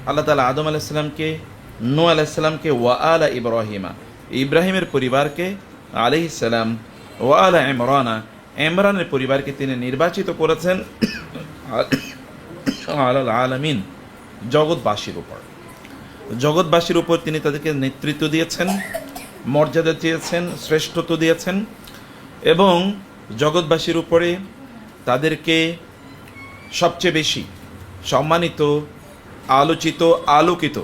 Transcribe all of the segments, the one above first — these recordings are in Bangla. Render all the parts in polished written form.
আল্লাহ তাআলা আদম আলাইহিস সালামকে, নূহ আলাইহিস সালামকে, ওয়া আলা ইব্রাহিমা, ইব্রাহিমের পরিবারকে, আলাইহিস সালাম, ওয়া আলা ইমরানা, ইমরানের পরিবারকে তিনি নির্বাচিত করেছেন আলাল আলামিন, জগৎবাসীর উপর। জগৎবাসীর উপর তিনি তাদেরকে নেতৃত্ব দিয়েছেন, মর্যাদা দিয়েছেন, শ্রেষ্ঠত্ব দিয়েছেন এবং জগৎবাসীর উপরে তাদেরকে সবচেয়ে বেশি সম্মানিত, আলোচিত, আলোকিত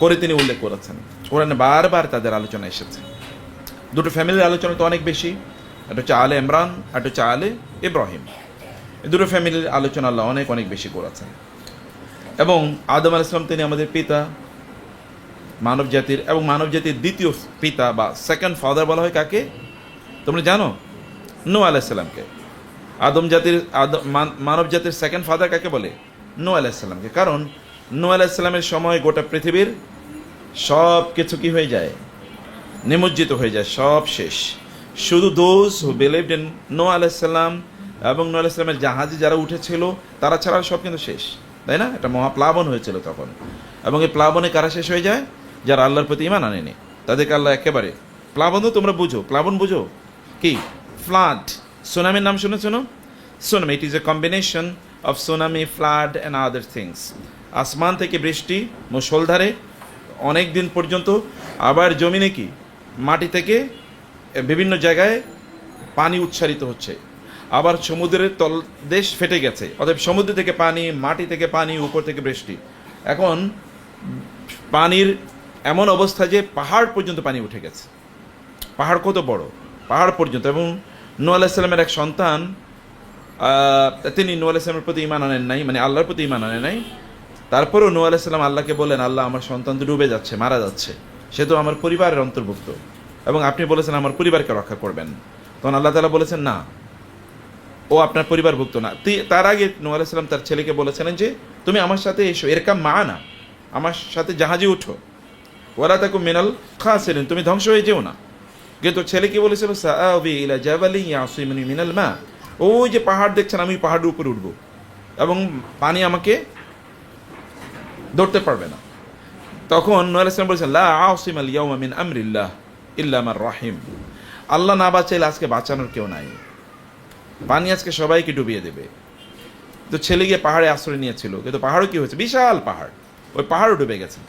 করে তিনি উল্লেখ করেছেন। কোরআনে বারবার তাদের আলোচনা এসেছে। দুটো ফ্যামিলির আলোচনা তো অনেক বেশি, একটা হচ্ছে আলে ইমরান, একটা হচ্ছে আলে ইব্রাহিম। এই দুটো ফ্যামিলির আলোচনা আল্লাহ অনেক অনেক বেশি করেছেন। এবং আদম আলাইহিস সালাম তিনি আমাদের পিতা, মানব জাতির, এবং মানব জাতির দ্বিতীয় পিতা বা সেকেন্ড ফাদার বলা হয় কাকে তোমরা জানো? নূহ আলাইহিস সালামকে। আদম জাতির মানব জাতির সেকেন্ড ফাদার কাকে বলে? নূহ আলাইহিস সালামকে। কারণ নূহ আলাইহিস সালামের সময় গোটা পৃথিবীর সব কিছু কি হয়ে যায়? নিমজ্জিত হয়ে যায়, সব শেষ। শুধু দোজ হু বিলিভড ইন নূহ আলাইহিস সালাম এবং নূহ আলাইহিস সালামের জাহাজে যারা উঠেছিল তারা ছাড়া সব কিন্তু শেষ, তাই না? একটা মহাপ্লাবন হয়েছিল তখন। এবং এই প্লাবনে কারা শেষ হয়ে যায়? যারা আল্লাহর প্রতি ঈমান আনেনি, তাদেরকে আল্লাহ একেবারে। প্লাবন তো তোমরা বুঝো, প্লাবন বুঝো কি? ফ্লাড। সুনামির নাম শুনেছো না? Tsunami, it is a combination of tsunami, flood and other things. আসমান থেকে বৃষ্টি মুষলধারে অনেক দিন পর্যন্ত, আবার জমিনে কি মাটি থেকে বিভিন্ন জায়গায় পানি উচ্ছারিত হচ্ছে, আবার সমুদ্রের তলদেশ ফেটে গেছে, অতএব সমুদ্র থেকে পানি, মাটি থেকে পানি, উপর থেকে বৃষ্টি। এখন পানির এমন অবস্থা যে পাহাড় পর্যন্ত পানি উঠে গেছে। পাহাড় কত বড়? পাহাড় পর্যন্ত। এবং নূহ আলাইহিস সালামের এক সন্তান, তিনি নূহ আলাইহিস সালামের প্রতি ঈমান আনেন নাই, মানে আল্লাহর প্রতি ঈমান আনেন নাই। তারপরেও নূহ আলাইহিস সালাম আল্লাহকে বলেন, আল্লাহ আমার সন্তান তো ডুবে যাচ্ছে, মারা যাচ্ছে, সে তো আমার পরিবারের অন্তর্ভুক্ত, এবং আপনি বলেছেন আমার পরিবারকে রক্ষা করবেন। তখন আল্লাহ তাআলা বলেছেন না, ও আপনার পরিবারভুক্ত না। তার আগে নূহ আলাইহিস সালাম তার ছেলেকে বলেছিলেন যে তুমি আমার সাথে এসো, এরকাম মাআনা, আমার সাথে জাহাজে উঠো, ওয়ালা তাকুম মিনাল খাসিরিন, তুমি ধ্বংস হয়ে যেও না। কিন্তু ছেলে কি বলেছিল? সাআবি ইলা জাবালিন ইয়াসিমুনি মিনাল মা, ওই যে পাহাড় দেখছেন, আমি পাহাড়ের উপরে উঠবো এবং পানি আমাকে ধরতে পারবে না। তখন নূহ আলাইহিস সালাম বলেছেন, লা আসিমাল ইয়াউমা মিন আমরিল্লাহ ইল্লা মান রাহিম, আল্লাহ না বাঁচাইলে আজকে বাঁচানোর কেউ নাই, পানি আজকে সবাইকে ডুবিয়ে দেবে। তো ছেলে গিয়ে পাহাড়ে আশ্রয় নিয়েছিল, কিন্তু পাহাড়ও কি হয়েছে? বিশাল পাহাড়, ওই পাহাড়ও ডুবে গেছে,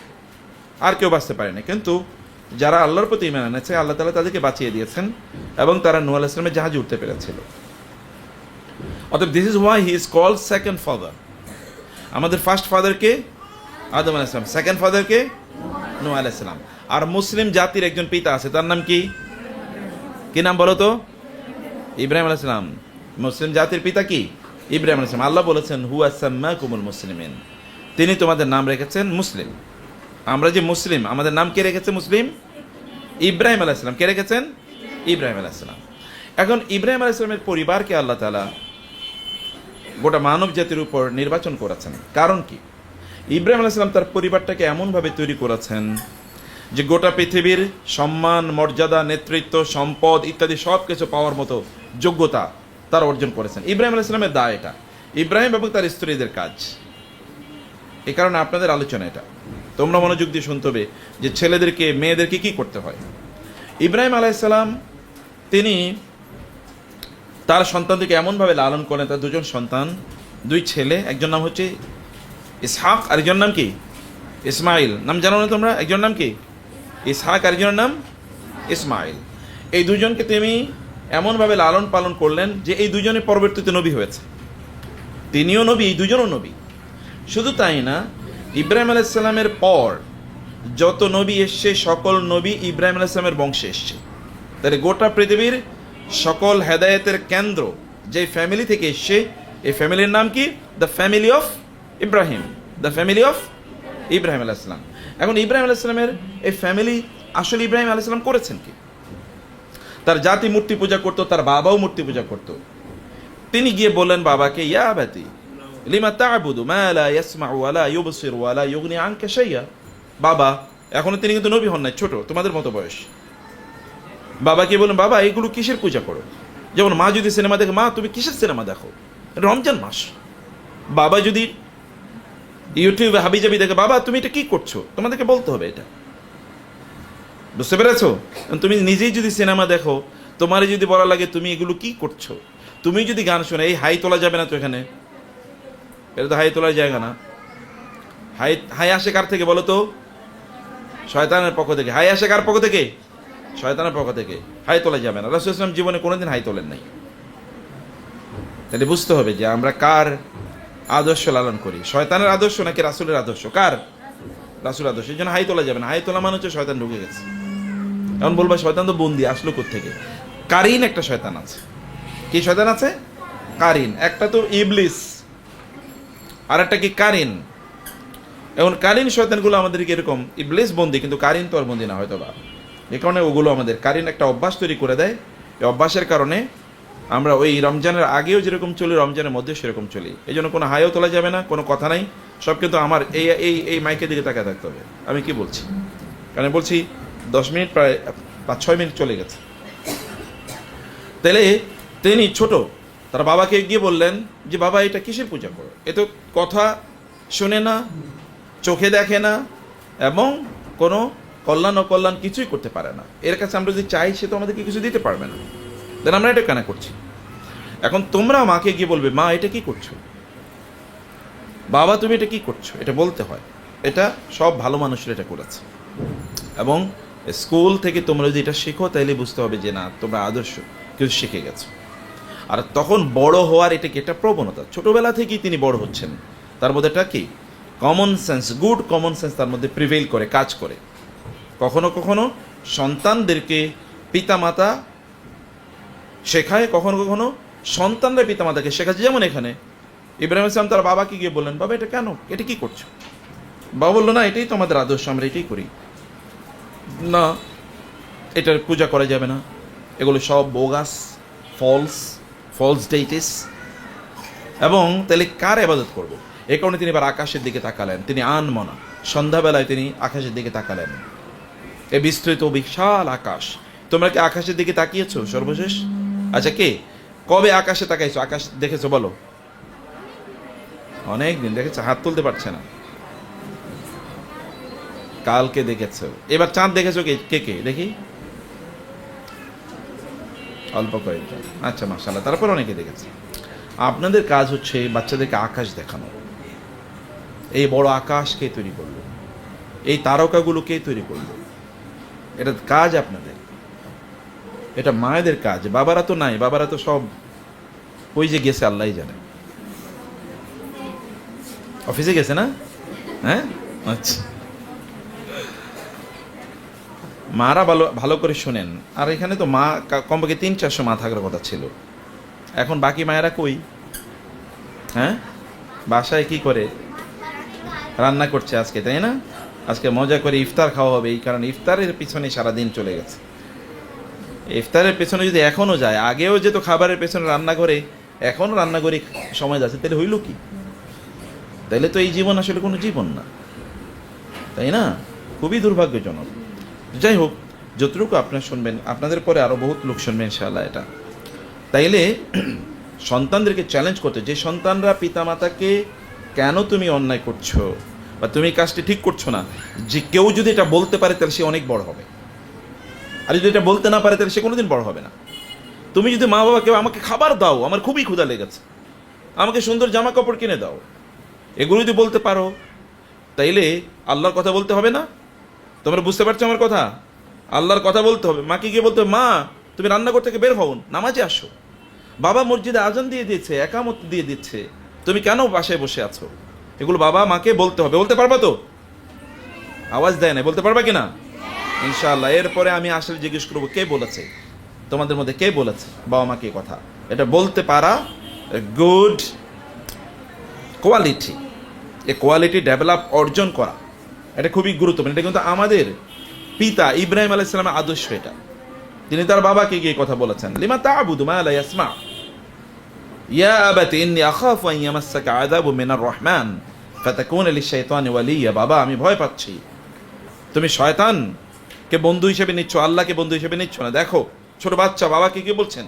আর কেউ বাঁচতে পারেনি। কিন্তু যারা আল্লাহর প্রতি ঈমান এনেছে, আল্লাহ তাআলা তাদেরকে বাঁচিয়ে দিয়েছেন এবং তারা নূহ আলাইহিস সালামের জাহাজে উঠতে পেরেছিল। অতএব this is why he is called second father. আমাদের ফার্স্ট ফাদারকে আদম আলাইহিস সালাম, সেকেন্ড ফাদারকে নূহ আলাইহিস সালাম। আর মুসলিম জাতির একজন পিতা আছে, তার নাম কি? কি নাম বলো তো? ইব্রাহিম আলাইহিস সালাম। মুসলিম জাতির পিতা কি? ইব্রাহিম আলাইহিস সালাম। আল্লাহ বলেছেন, হুয়া সাম্মাকুমুল মুসলিমিন, তিনি তোমাদের নাম রেখেছেন মুসলিম। আমরা যে মুসলিম, আমাদের নাম কে রেখেছে? মুসলিম। ইব্রাহিম আলাইহিস সালাম কে রেখেছেন? ইব্রাহিম আলাইহিস সালাম। এখন ইব্রাহিম আলাইহিস সালামের পরিবারকে আল্লাহ তাআলা গোটা মানব জাতির উপর নির্বাচন করেছেন। কারণ কি? ইব্রাহিম আলাইহিস সালাম তার পরিবারটাকে এমনভাবে তৈরি করেছেন যে গোটা পৃথিবীর সম্মান, মর্যাদা, নেতৃত্ব, সম্পদ ইত্যাদি সব কিছু পাওয়ার মতো যোগ্যতা তারা অর্জন করেছেন। ইব্রাহিম আলাইহিস সালামের দায় এটা, ইব্রাহিম এবং তার স্ত্রীদের কাজ। এই কারণে আপনাদের আলোচনা এটা, তোমরা মনোযোগ দিয়ে শুনতে হবে যে ছেলেদেরকে, মেয়েদেরকে কি করতে হয়। ইব্রাহিম আলাইহিস সালাম তিনি তার সন্তানদেরকে এমনভাবে লালন করেন, তার দুজন সন্তান, দুই ছেলে, একজন নাম হচ্ছে ইসহাক, আরেকজন নাম কি? ইসমাইল। নাম জানো না তোমরা? একজন নাম কি? ইসহাক, আরেকজনের নাম ইসমাইল। এই দুজনকে তিনি এমনভাবে লালন পালন করলেন যে এই দুজনে পরবর্তীতে নবী হয়েছে। তিনিও নবী, এই দুজনও নবী। শুধু তাই না, ইব্রাহিম আলাইহিস সালামের পর যত নবী এসছে, সকল নবী ইব্রাহিম আলাইহিস সালামের বংশে এসছে। তাহলে গোটা পৃথিবীর সকল হেদায়েতের কেন্দ্র যে ফ্যামিলি থেকে এসছে, এই ফ্যামিলির নাম কি? The family of Ibrahim, the family of Ibrahim আলাইহিস সালাম। এখন ইব্রাহিম আলাইহিস সালামের এই ফ্যামিলি আসলে ইব্রাহিম আলাইহিস সালাম করেছেন কি? তার জাতি মূর্তি পূজা করতো, তার বাবাও মূর্তি পূজা করতো। তিনি গিয়ে বললেন বাবাকে, ইয়া আবাতি লিমা তা'বুদু মা লা ইয়াসমাউ ওয়া লা ইউবসিরু ওয়া লা ইউগনি আনকা শাইয়া। বাবা, এখনো তিনি কিন্তু নবী হন নাই, ছোট, তোমাদের মতো বয়স। বাবাকে বললেন, বাবা এগুলো কিসের পূজা করো? যেমন মা যদি সিনেমা দেখে, মা তুমি কিসের সিনেমা দেখো? রমজান মাস। বাবা যদি ইউটিউবে হাবিজাবি দেখে, বাবা তুমি এটা কি করছো, তোমাদেরকে বলতে হবে এটা, বুঝতে পেরেছো? তুমি নিজেই যদি সিনেমা দেখো, তোমার যদি বলা লাগে তুমি এগুলো কি করছো, তুমি যদি গান শোনো, এই হাই তোলা যাবে না তো এখানে, এটা তো হাই তোলার জায়গা না। হাই হাই আসে কার থেকে বলো তো? শয়তানের পক্ষ থেকে। হাই আসে কার পক্ষ থেকে? শয়তানের পক্ষ থেকে। হাই তোলা যাবে না। রাসূল ইসলাম জীবনে কোনোদিন হাই তোলেন নাই। তাহলে বুঝতে হবে যে আমরা কার আদর্শ লালন করি, শয়তানের আদর্শ নাকি রাসূলের আদর্শ? কার? রাসূলের আদর্শ। এই জন্য হাই তোলা যাবে না। হাই তোলা মানে হচ্ছে শয়তান ঢুকে গেছে। এখন বলবা শয়তান তো বন্দি, আসলো কোত্থেকে? কারিন একটা শয়তান আছে। কি শয়তান আছে? কারিন। একটা তো ইবলিস, আর একটা কি কারিন। এখন কারিন শয়তানগুলো আমাদেরকে এরকম, ইবলিস বন্দি কিন্তু কারিন তো আর বন্দি না হয়তো বা, এই কারণে ওগুলো আমাদের কারিন একটা অভ্যাস তৈরি করে দেয়। এই অভ্যাসের কারণে আমরা ওই রমজানের আগেও যেরকম চলি, রমজানের মধ্যে সেরকম চলি। এই জন্য কোনো হাইও তোলা যাবে না, কোনো কথা নাই, সব কিন্তু আমার এই এই এই মাইকের দিকে তাকায় থাকতে হবে আমি কি বলছি। কারণ বলছি 10 মিনিট, প্রায় 5-6 মিনিট চলে গেছে। তাহলে তিনি ছোট, তার বাবাকে গিয়ে বললেন যে বাবা এটা কিসের পূজা করো? এ তো কথা শোনে না, চোখে দেখে না, এবং কোনো কল্যাণ অকল্যাণ কিছুই করতে পারে না। এর কাছে আমরা যদি চাই সে তো আমাদেরকে কিছু দিতে পারবে না, দেন আমরা এটা কেন করছি? এখন তোমরা মাকে গিয়ে বলবে মা এটা কি করছো, বাবা তুমি এটা কি করছো, এটা বলতে হয়। এটা সব ভালো মানুষের এটা করেছে, এবং স্কুল থেকে তোমরা যদি এটা শেখো তাহলে বুঝতে হবে যে না তোমরা আদর্শ কিছু শিখে গেছো। আর তখন বড় হওয়ার এটা কি একটা প্রবণতা, ছোটবেলা থেকেই তিনি বড় হচ্ছেন, তার মধ্যে এটা কি common sense, good common sense তার মধ্যে প্রিভেইল করে, কাজ করে। কখনো কখনো সন্তানদেরকে পিতামাতা শেখায়, কখনো কখনো সন্তানরা পিতামাতাকে শেখাচ্ছে। যেমন এখানে ইব্রাহিম ইসলাম তার বাবাকে গিয়ে বললেন বাবা এটা কেন, এটা কি করছো? বাবা বললো না এটাই তো আমাদের আদর্শ, আমরা এটাই করি। না, এটার পূজা করা যাবে না, এগুলো সব বোগাস, ফলস ডেইটিস। এবং তাহলে কার ইবাদত করব? এই কারণে তিনি এবার আকাশের দিকে তাকালেন। তিনি আনমনা সন্ধ্যাবেলায় তিনি আকাশের দিকে তাকালেন। এ বিস্তৃত বিশাল আকাশ। তোমরা কি আকাশের দিকে তাকিয়েছো সর্বশেষ? আচ্ছা, কে কবে আকাশে তাকাইছো? আকাশ দেখেছো বলো? অনেক দিন দেখেছো, হাত তুলতে পারছে না। কালকে দেখেছো। এবার চাঁদ দেখেছো কে কে দেখি? অল্প কয়েকজন। আচ্ছা মাশাআল্লাহ, তারপর অনেকে দেখেছে। আপনাদের কাজ হচ্ছে বাচ্চাদেরকে আকাশ দেখানো। এই বড় আকাশ কে তৈরি করলো, এই তারকাগুলো কে তৈরি করলো, এটা কাজ আপনাদের, এটা মায়েদের কাজ। বাবারা তো নাই, বাবারা তো সব ওই যে গেছে আল্লাহই জানে, অফিসে গেছে না? হ্যাঁ, আচ্ছা। মারা ভালো ভালো করে শোনেন। আর এখানে তো মা কমপক্ষে 300-400 মা থাকার কথা ছিল, এখন বাকি মায়েরা কই? হ্যাঁ, বাসায় কি করে? রান্না করছে আজকে, তাই না? আজকে মজা করে ইফতার খাওয়া হবে, এই কারণে ইফতারের পিছনে সারাদিন চলে গেছে। ইফতারের পেছনে যদি এখনও যায়, আগেও যেত খাবারের পেছনে রান্নাঘরে, এখনও রান্নাঘরে সময় যাচ্ছে, তাহলে হইল কি? তাহলে তো এই জীবন আসলে কোনো জীবন না, তাই না? খুবই দুর্ভাগ্যজনক। যাই হোক, যতটুকু আপনারা শুনবেন, আপনাদের পরে আরও বহুত লোক শুনবে ইনশাআল্লাহ এটা। তাইলে সন্তানদেরকে চ্যালেঞ্জ করতে, যে সন্তানরা পিতামাতাকে কেন তুমি অন্যায় করছো বা তুমি কাজটি ঠিক করছো না, যে কেউ যদি এটা বলতে পারে তাহলে সে অনেক বড় হবে, আর যদি এটা বলতে না পারে তাহলে সে কোনোদিন বড় হবে না। তুমি যদি মা বাবাকে আমাকে খাবার দাও, আমার খুবই ক্ষুধা লেগেছে, আমাকে সুন্দর জামা কাপড় কিনে দাও, এগুলো যদি বলতে পারো, তাইলে আল্লাহর কথা বলতে হবে না? তোমরা বুঝতে পারছো আমার কথা? আল্লাহর কথা বলতে হবে। মাকে গিয়ে বলতে হবে মা তুমি রান্নাঘর থেকে বের হও, নামাজে আসো। বাবা মসজিদে আজান দিয়ে দিচ্ছে, একামত দিয়ে দিচ্ছে, তুমি কেন বাসায় বসে আছো? এগুলো বাবা মাকে বলতে হবে। বলতে পারবা তো? আওয়াজ দেয় না, বলতে পারবা কিনা? ইনশাআল্লাহ। এরপরে আমি আসলে জিজ্ঞেস করবো কে বলেছে তোমাদের মধ্যে, কে বলেছে বাবা মাকে কথা? এটা বলতে পারা গুড কোয়ালিটি, এই কোয়ালিটি ডেভেলপ অর্জন করা, এটা খুবই গুরুত্বপূর্ণ। এটা কিন্তু আমাদের পিতা ইব্রাহিম আলাইহিস সালামের আদর্শ। এটা তিনি তার বাবাকে গিয়ে কথা বলেছেন, লিমা তা'বুদু মা লা ইয়াসমা ইয়া আবাতি ইন্নী আখাফু আন ইয়ামাসসাকা আযাবু মিনার রহমান ফাতাকুনা লিশ-শাইতানি ওয়ালিয়্যা। বাবা আমি ভয় পাচ্ছি তুমি শয়তানকে বন্ধু হিসেবে নিচ্ছ, আল্লাহকে বন্ধু হিসেবে নিচ্ছ না। দেখো ছোট বাচ্চা বাবাকে কি বলছেন,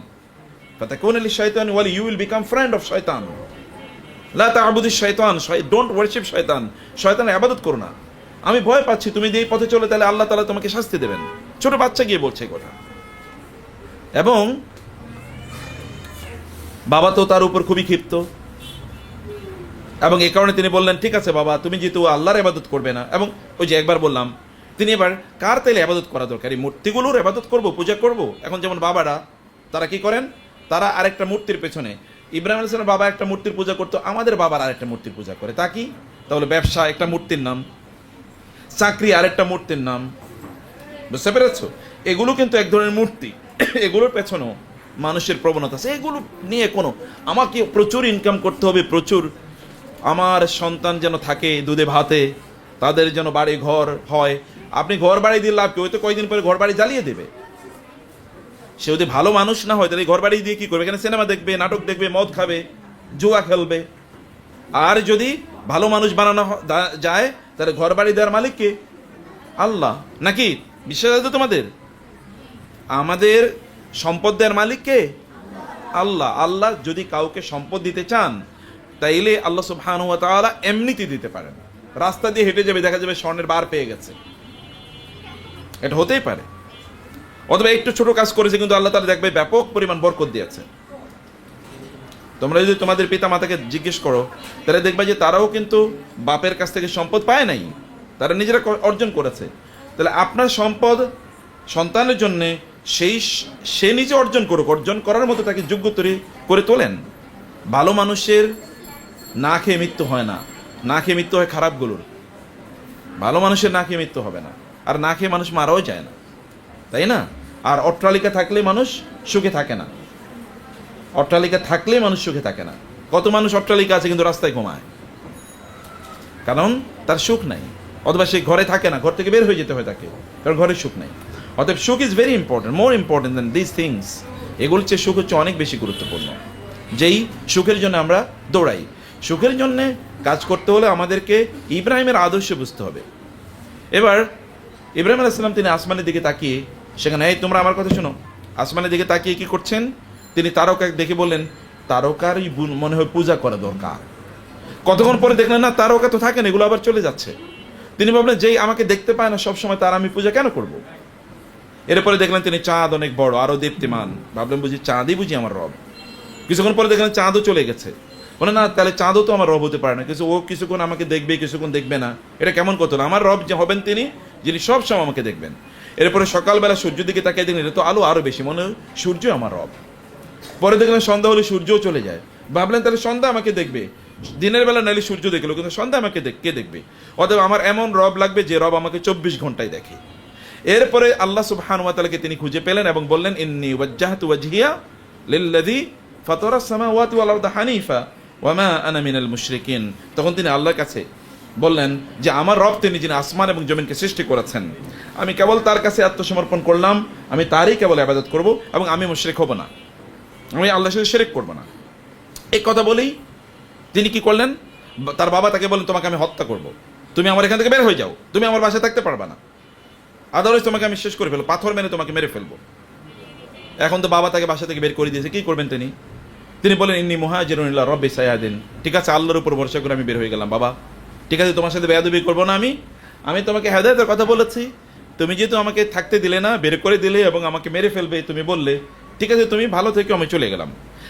ফাতাকুনা লিশ-শাইতানি ওয়ালিয়্যা, you will become friend of শয়তান। লা তা'বুদিশ শাইতান, ডোন্ট ওয়ারশিপ শয়তান, শয়তানের ইবাদত করো না। আমি ভয় পাচ্ছি তুমি যদি এই পথে চলে তাহলে আল্লাহ তাআলা তোমাকে শাস্তি দেবেন। ছোট বাচ্চা গিয়ে বলছে এই কথা। এবং বাবা তো তার উপর খুবই ক্ষিপ্ত, এবং এই কারণে তিনি বললেন, ঠিক আছে বাবা, তুমি যেহেতু আল্লাহর ইবাদত করবে না, এবং ওই যে একবার বললাম, তিনি এবার কার তাইলে ইবাদত করা দরকার, এই মূর্তিগুলোর ইবাদত করব, পূজা করব। এখন যেমন বাবারা তারা কি করেন, তারা আরেকটা মূর্তির পেছনে, ইব্রাহিম আলাইহিস সালাম বাবা একটা মূর্তির পূজা করতো, আমাদের বাবার আরেকটা মূর্তির পূজা করে। তা কি? তাহলে ব্যবসা একটা মূর্তির নাম, চাকরি আরেকটা মূর্তির নাম, বুঝতে পেরেছ? এগুলো কিন্তু এক ধরনের মূর্তি। এগুলোর পেছনেও মানুষের প্রবণতা আছে। এগুলো নিয়ে কোনো, আমাকে প্রচুর ইনকাম করতে হবে, প্রচুর, আমার সন্তান যেন থাকে দুধে ভাতে, তাদের যেন বাড়ি ঘর হয়। আপনি ঘর বাড়ি দিয়ে লাভ কি? ওই তো কয়েকদিন পরে ঘর বাড়ি জ্বালিয়ে দেবে। সে যদি ভালো মানুষ না হয় তাহলে ঘর বাড়ি দিয়ে কি করবে? এখানে সিনেমা দেখবে, নাটক দেখবে, মদ খাবে, জুয়া খেলবে। আর যদি ভালো মানুষ বানানো যায় তাহলে ঘর বাড়ি দেওয়ার মালিক কে? আল্লাহ। নাকি বিশ্বাস আছে তোমাদের? আমাদের সম্পদ দেওয়ার মালিক কে? আল্লাহ। আল্লাহ যদি কাউকে সম্পদ দিতে চান তাইলে আল্লাহ সুবহানাহু ওয়া তাআলা এমনিতে দিতে পারেন। রাস্তা দিয়ে হেঁটে যাবে, দেখা যাবে স্বর্ণের বার পেয়ে গেছে, এটা হতেই পারে। অথবা একটু ছোট কাজ করেছে কিন্তু আল্লাহ তাআলা দেখবে ব্যাপক পরিমাণ বরকত দিয়েছে। তোমরা যদি তোমাদের পিতা মাতাকে জিজ্ঞেস করো তাহলে দেখবে যে তারাও কিন্তু বাপের কাছ থেকে সম্পদ পায় নাই, তারা নিজেরা অর্জন করেছে। তাহলে আপনার সম্পদ সন্তানের জন্য সে নিজে অর্জন করুক, অর্জন করার মতো তাকে যোগ্য করে তোলেন। ভালো মানুষের না খেয়ে মৃত্যু হয় না, না খেয়ে মৃত্যু হয় খারাপগুলোর। ভালো মানুষের না খেয়ে মৃত্যু হবে না, আর না খেয়ে মানুষ মারাও যায় না, তাই না? আর অট্টালিকা থাকলে মানুষ সুখে থাকে না, অট্টালিকা থাকলে মানুষ সুখে থাকে না। কত মানুষ অট্টালিকা আছে কিন্তু রাস্তায় ঘুমায়, কারণ তার সুখ নাই। অথবা সে ঘরে থাকে না, ঘর থেকে বের হয়ে যেতে হয় তাকে, কারণ ঘরে সুখ নাই। অতএব সুখ is very important, more important than this things. এগুলোর চেয়ে সুখ হচ্ছে অনেক বেশি গুরুত্বপূর্ণ। যেই সুখের জন্য আমরা দৌড়াই, সুখের জন্য কাজ করতে হলে আমাদেরকে ইব্রাহিমের আদর্শ বুঝতে হবে। এবার ইব্রাহিম আলাইহিস সালাম তিনি আসমানের দিকে তাকিয়ে, সেখানে এই তোমরা আমার কথা শোনো, আসমানের দিকে তাকিয়ে কি করছেন? তিনি তারকা দেখে বললেন, তারকারই মনে হয় পূজা করা দরকার। কতক্ষণ পরে দেখলেন না তারকা তো থাকেন, এগুলো আবার চলে যাচ্ছে। তিনি ভাবলেন, যেই আমাকে দেখতে পায় না সবসময়, তার আমি পূজা কেন করব? এরপরে দেখলেন তিনি চাঁদ অনেক বড়, আরো দীপ্তিমান। ভাবলেন বুঝি চাঁদই বুঝি আমার রব। কিছুক্ষণ পরে দেখলেন চাঁদও চলে গেছে। বলে না, তাহলে চাঁদও তো আমার রব হতে পারে না, কিছু ও কিছুক্ষণ আমাকে দেখবে, কিছুক্ষণ দেখবে না, এটা কেমন কথা? আমার রব যে হবেন তিনি, যিনি সব সময় আমাকে দেখবেন। এরপরে সকালবেলা সূর্য দিকে তাকিয়ে দেখলেন এটা তো আলো আরো বেশি, মনে হয় সূর্য আমার রব। পরে দেখলেন সন্ধ্যা হলে সূর্যও চলে যায়। ভাবলেন তাহলে সন্ধ্যা আমাকে দেখবে, দিনের বেলা নাইলে সূর্য দেখলো, কিন্তু সন্ধ্যা আমাকে কে দেখবে? অতএব আমার এমন রব লাগবে যে রব আমাকে 24 ঘন্টায় দেখে। এরপরে আল্লাহ সুবহানাহু ওয়া তাআলাকে তিনি খুঁজে পেলেন এবং বললেন, ইন্নী ওয়াজ্জাহতু ওয়াজহিয়া লিল্লাযী ফাতারাস সামাওয়াতি ওয়াল আরদা হানিফা ওয়া মা আনা মিনাল মুশরিকিন। তখন তিনি আল্লাহর কাছে বললেন যে আমার রব তিনি, যিনি আসমান এবং জমিনকে সৃষ্টি করেছেন, আমি কেবল তার কাছে আত্মসমর্পণ করলাম, আমি তারই কেবল ইবাদত করব এবং আমি মুশরিক হব না, আমি আল্লাহর সাথে শিরক করব না। এই কথা বলেই তিনি কি করলেন? তার বাবা তাকে বলেন, তোমাকে আমি হত্যা করব, তুমি আমার এখান থেকে বের হয়ে যাও, তুমি আমার বাসায় থাকতে পারবে না, আদারওয়াইজ তোমাকে আমি শেষ করে ফেলবো, পাথর মেরে তোমাকে মেরে ফেলবো। এখন তো বাবা তাকে বাসা থেকে বের করে দিয়েছে, কি করবেন তিনি? তিনি বলেন, ইন্নী মুহাজিরুন ইলা রাব্বি সায়াদিন। ঠিক আছে, আল্লাহর উপর ভরসা করে আমি বের হয়ে গেলাম বাবা। ঠিক আছে, তোমার সাথে বেয়াদবি করবো না আমি তোমাকে হেদায়েতের কথা বলেছি, তুমি যেহেতু আমাকে থাকতে দিলে না, বের করে দিলে এবং আমাকে মেরে ফেলবে তুমি বললে, ঠিক আছে তুমি ভালো থেকে, আমি চলে গেলাম।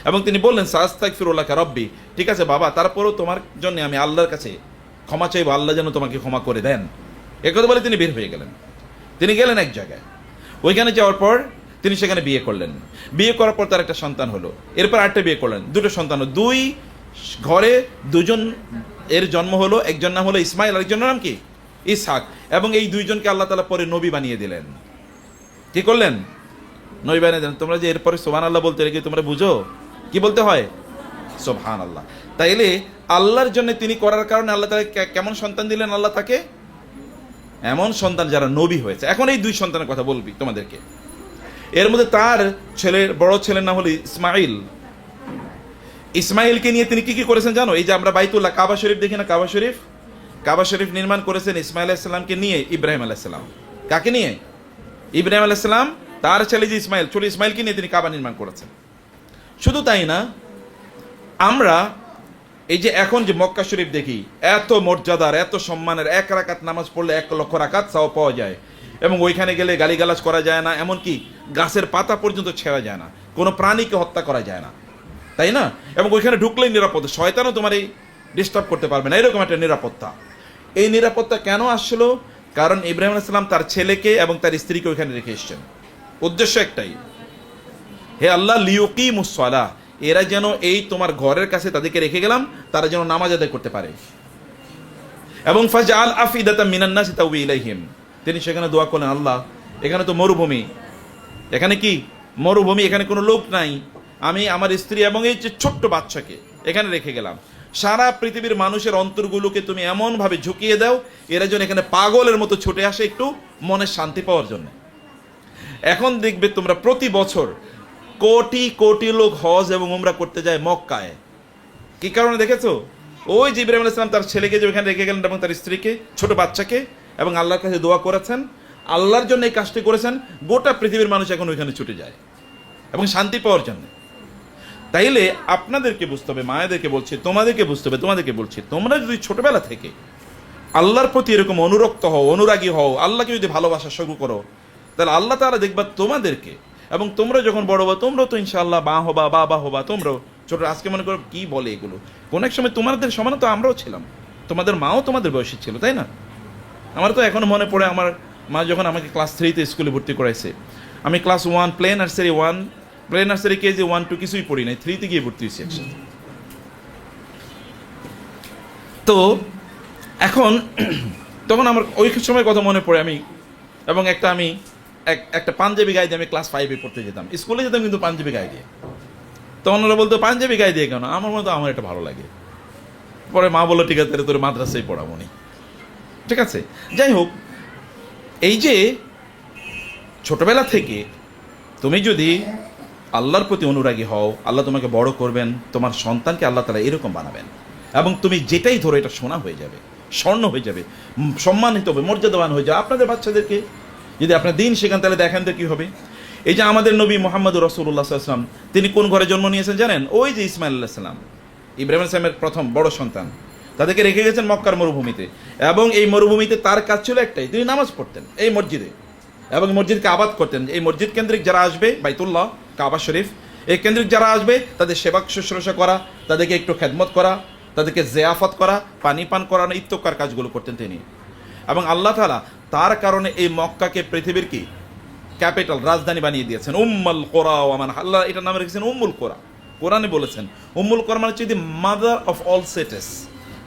এবং তিনি বললেন, সাস্তাগফিরুল্লাহ রাব্বি, ঠিক আছে বাবা, তারপরেও তোমার জন্য আমি আল্লাহর কাছে ক্ষমা চাইবো, আল্লাহ যেন তোমাকে ক্ষমা করে দেন। একথা বলে তিনি বের হয়ে গেলেন। তিনি গেলেন এক জায়গায়, ওইখানে যাওয়ার পর তিনি সেখানে বিয়ে করলেন। বিয়ে করার পর তার একটা সন্তান হলো, এরপর আরেকটা বিয়ে করলেন, দুটো সন্তান হলো। দুই ঘরে দুজন এর জন্ম হলো, একজন নাম হলো ইসমাইল, আরেকজনের নাম কি? ইসহাক। এবং এই দুইজনকে আল্লাহ তাআলা পরে নবী বানিয়ে দিলেন। কি করলেন? নবী বানিয়ে দিলেন। তোমরা যে এরপরে সুবহানাল্লাহ বলতে কি তোমরা বুঝো কি বলতে হয়? সুবহানাল্লাহ। তাইলে আল্লাহর জন্য তিনি করার কারণে আল্লাহ তাআলা কেমন সন্তান দিলেন? আল্লাহ তাকে এমন সন্তান যারা নবী হয়েছে। এখন এই দুই সন্তানের কথা বলবি তোমাদেরকে। এর মধ্যে তার বড় ছেলের নাম হলো ইসমাইল। ইসমাইলকে নিয়ে তিনি কি কি করেছেন জানো? এই যে আমরা বাইতুল্লাহ কাবা শরীফ দেখি না, কাবা শরীফ নির্মাণ করেছেন ইসমাইল আলাইহিস সালামকে নিয়ে, ইব্রাহিম আলাইহিস সালাম। কাকে নিয়ে? ইব্রাহিম আলাইহিস সালাম, তার ছেলে যে ইসমাইলকে নিয়ে তিনি কাবা নির্মাণ করেছেন। শুধু তাই না, আমরা এই যে এখন যে মক্কা শরীফ দেখি এত মর্যাদার, এত সম্মানের, 1 রাকাত নামাজ পড়লে 1 লক্ষ রাকাত সওয়াব পাওয়া যায়, এবং ওইখানে গেলে গালিগালাজ করা যায় না, এমনকি গাছের পাতা পর্যন্ত ছেঁড়া যায় না, কোনো প্রাণীকে হত্যা করা যায় না, তাই না? এবং ওইখানে ঢুকলেই নিরাপদ, শয়তানও তোমার এই ডিস্টার্ব করতে পারবে না, এরকম একটা নিরাপত্তা। এই নিরাপত্তা কেন আসলো? কারণ ইব্রাহিম আলাইহিস সালাম তার ছেলেকে এবং তার স্ত্রীকে ওইখানে রেখে এসেছেন। উদ্দেশ্য একটাই, হে আল্লাহ লিউকিমুস সালাহ, এরা যেন এই তোমার ঘরের কাছে তাদেরকে রেখে গেলাম, তারা যেন নামাজ আদায় করতে পারে। এবং ফাজআল আফিদাতাম মিনান নাসি তাউবি ইলাইহিম, তিনি সেখানে দোয়া করলেন, আল্লাহ এখানে তো মরুভূমি, এখানে কি মরুভূমি, এখানে কোনো লোক নাই, আমি আমার স্ত্রী এবং এই যে ছোট্ট বাচ্চাকে এখানে রেখে গেলাম, সারা পৃথিবীর মানুষের অন্তরগুলোকে তুমি এমনভাবে ঝুঁকিয়ে দাও, এরা যেন এখানে পাগলের মতো ছুটে আসে একটু মনের শান্তি পাওয়ার জন্য। এখন দেখবে তোমরা প্রতি বছর কোটি কোটি লোক হজ এবং উমরা করতে যায় মক্কায়। কি কারণে দেখেছো? ওই যে ইব্রাহিম আলাইহিস সালাম তার ছেলেকে যে ওখানে রেখে গেলেন এবং তার স্ত্রীকে, ছোট বাচ্চাকে, এবং আল্লাহর কাছে দোয়া করেছেন, আল্লাহর জন্য এই কাজটি করেছেন, গোটা পৃথিবীর মানুষ এখন ওইখানে ছুটে যায় এবং শান্তি পাওয়ার জন্য। তাইলে আপনাদেরকে বুঝতে হবে, মায়েদেরকে বলছি, তোমাদেরকে বুঝতে হবে, তোমাদেরকে বলছি, তোমরা যদি ছোটবেলা থেকে আল্লাহর প্রতি এরকম অনুরক্ত হও, অনুরাগী হও, আল্লাহকে যদি ভালোবাসা শুরু করো, তাহলে আল্লাহ তাআলা দেখবা তোমাদেরকে, এবং তোমরা যখন বড় হবা তোমরাও তো ইনশাআল্লাহ মা হবা, বাবা হবা, তোমরাও ছোট, আজকে মনে করো কি বলে এগুলো, কোন এক সময় তোমাদের সমান তো আমরাও ছিলাম, তোমাদের মাও তোমাদের বয়সী ছিল, তাই না? আমার তো এখনো মনে পড়ে, আমার মা যখন আমাকে ক্লাস 3-তে স্কুলে ভর্তি করাইছে, আমি ক্লাস 1 প্লে নার্সারি কেজি 1-2 কিছুই পড়ি নাই, 3-তে গিয়ে ভর্তি হয়েছি একসাথে। তো এখন তখন আমার ওই সময় কথা মনে পড়ে, আমি এবং একটা পাঞ্জাবি গায়ে দিয়ে আমি ক্লাস 5-এ পড়তে যেতাম, স্কুলে যেতাম কিন্তু পাঞ্জাবি গায়ে দিয়ে। তখন ওরা বলতো পাঞ্জাবি গায়ে দিয়ে কেন? আমার মতো আমার এটা ভালো লাগে। পরে মা বললো ঠিক আছে তোর মাদ্রাসায় পড়াবো নি, ঠিক আছে। যাই হোক, এই যে ছোটবেলা থেকে তুমি যদি আল্লাহর প্রতি অনুরাগী হও, আল্লাহ তোমাকে বড় করবেন, তোমার সন্তানকে আল্লাহ তাআলা এরকম বানাবেন, এবং তুমি যেটাই ধরো এটা সোনা হয়ে যাবে, স্বর্ণ হয়ে যাবে, সম্মানিত হবে, মর্যাদাবান হয়ে যাবে। আপনাদের বাচ্চাদেরকে যদি আপনার দিন শেখান, তাহলে দেখেন তো কি হবে। এই যে আমাদের নবী মুহাম্মদুর রাসূলুল্লাহ সাল্লাল্লাহু আলাইহি ওয়াসাল্লাম, তিনি কোন ঘরে জন্ম নিয়েছেন জানেন? ওই যে ইসমাঈল আলাইহিস সালাম, ইব্রাহিম আলাইহিস সালামের প্রথম বড় সন্তান, তাদেরকে রেখে গেছেন মক্কার মরুভূমিতে, এবং এই মরুভূমিতে তার কাজ ছিল একটাই, তিনি নামাজ পড়তেন এই মসজিদে, এবং মসজিদকে আবাদ করতেন। এই মসজিদ কেন্দ্রিক যারা আসবে, বাইতুল্লাহ কাবা শরীফ, এই কেন্দ্রিক যারা আসবে তাদের সেবা শুশ্রূষা করা, তাদেরকে একটু খেদমত করা, তাদেরকে জিয়াফত করা, পানি পান করানো ইত্যাদি কাজগুলো করতেন তিনি। এবং আল্লাহ তাআলা তার কারণে এই মক্কাকে পৃথিবীর কি ক্যাপিটাল, রাজধানী বানিয়ে দিয়েছেন। উম্মুল কোরা, আল্লাহ এটার নাম রেখেছেন উম্মুল কোরা। কোরআনে বলেছেন উম্মুল কোরা মানে হচ্ছে দি মাদার অফ অল সিটিজ,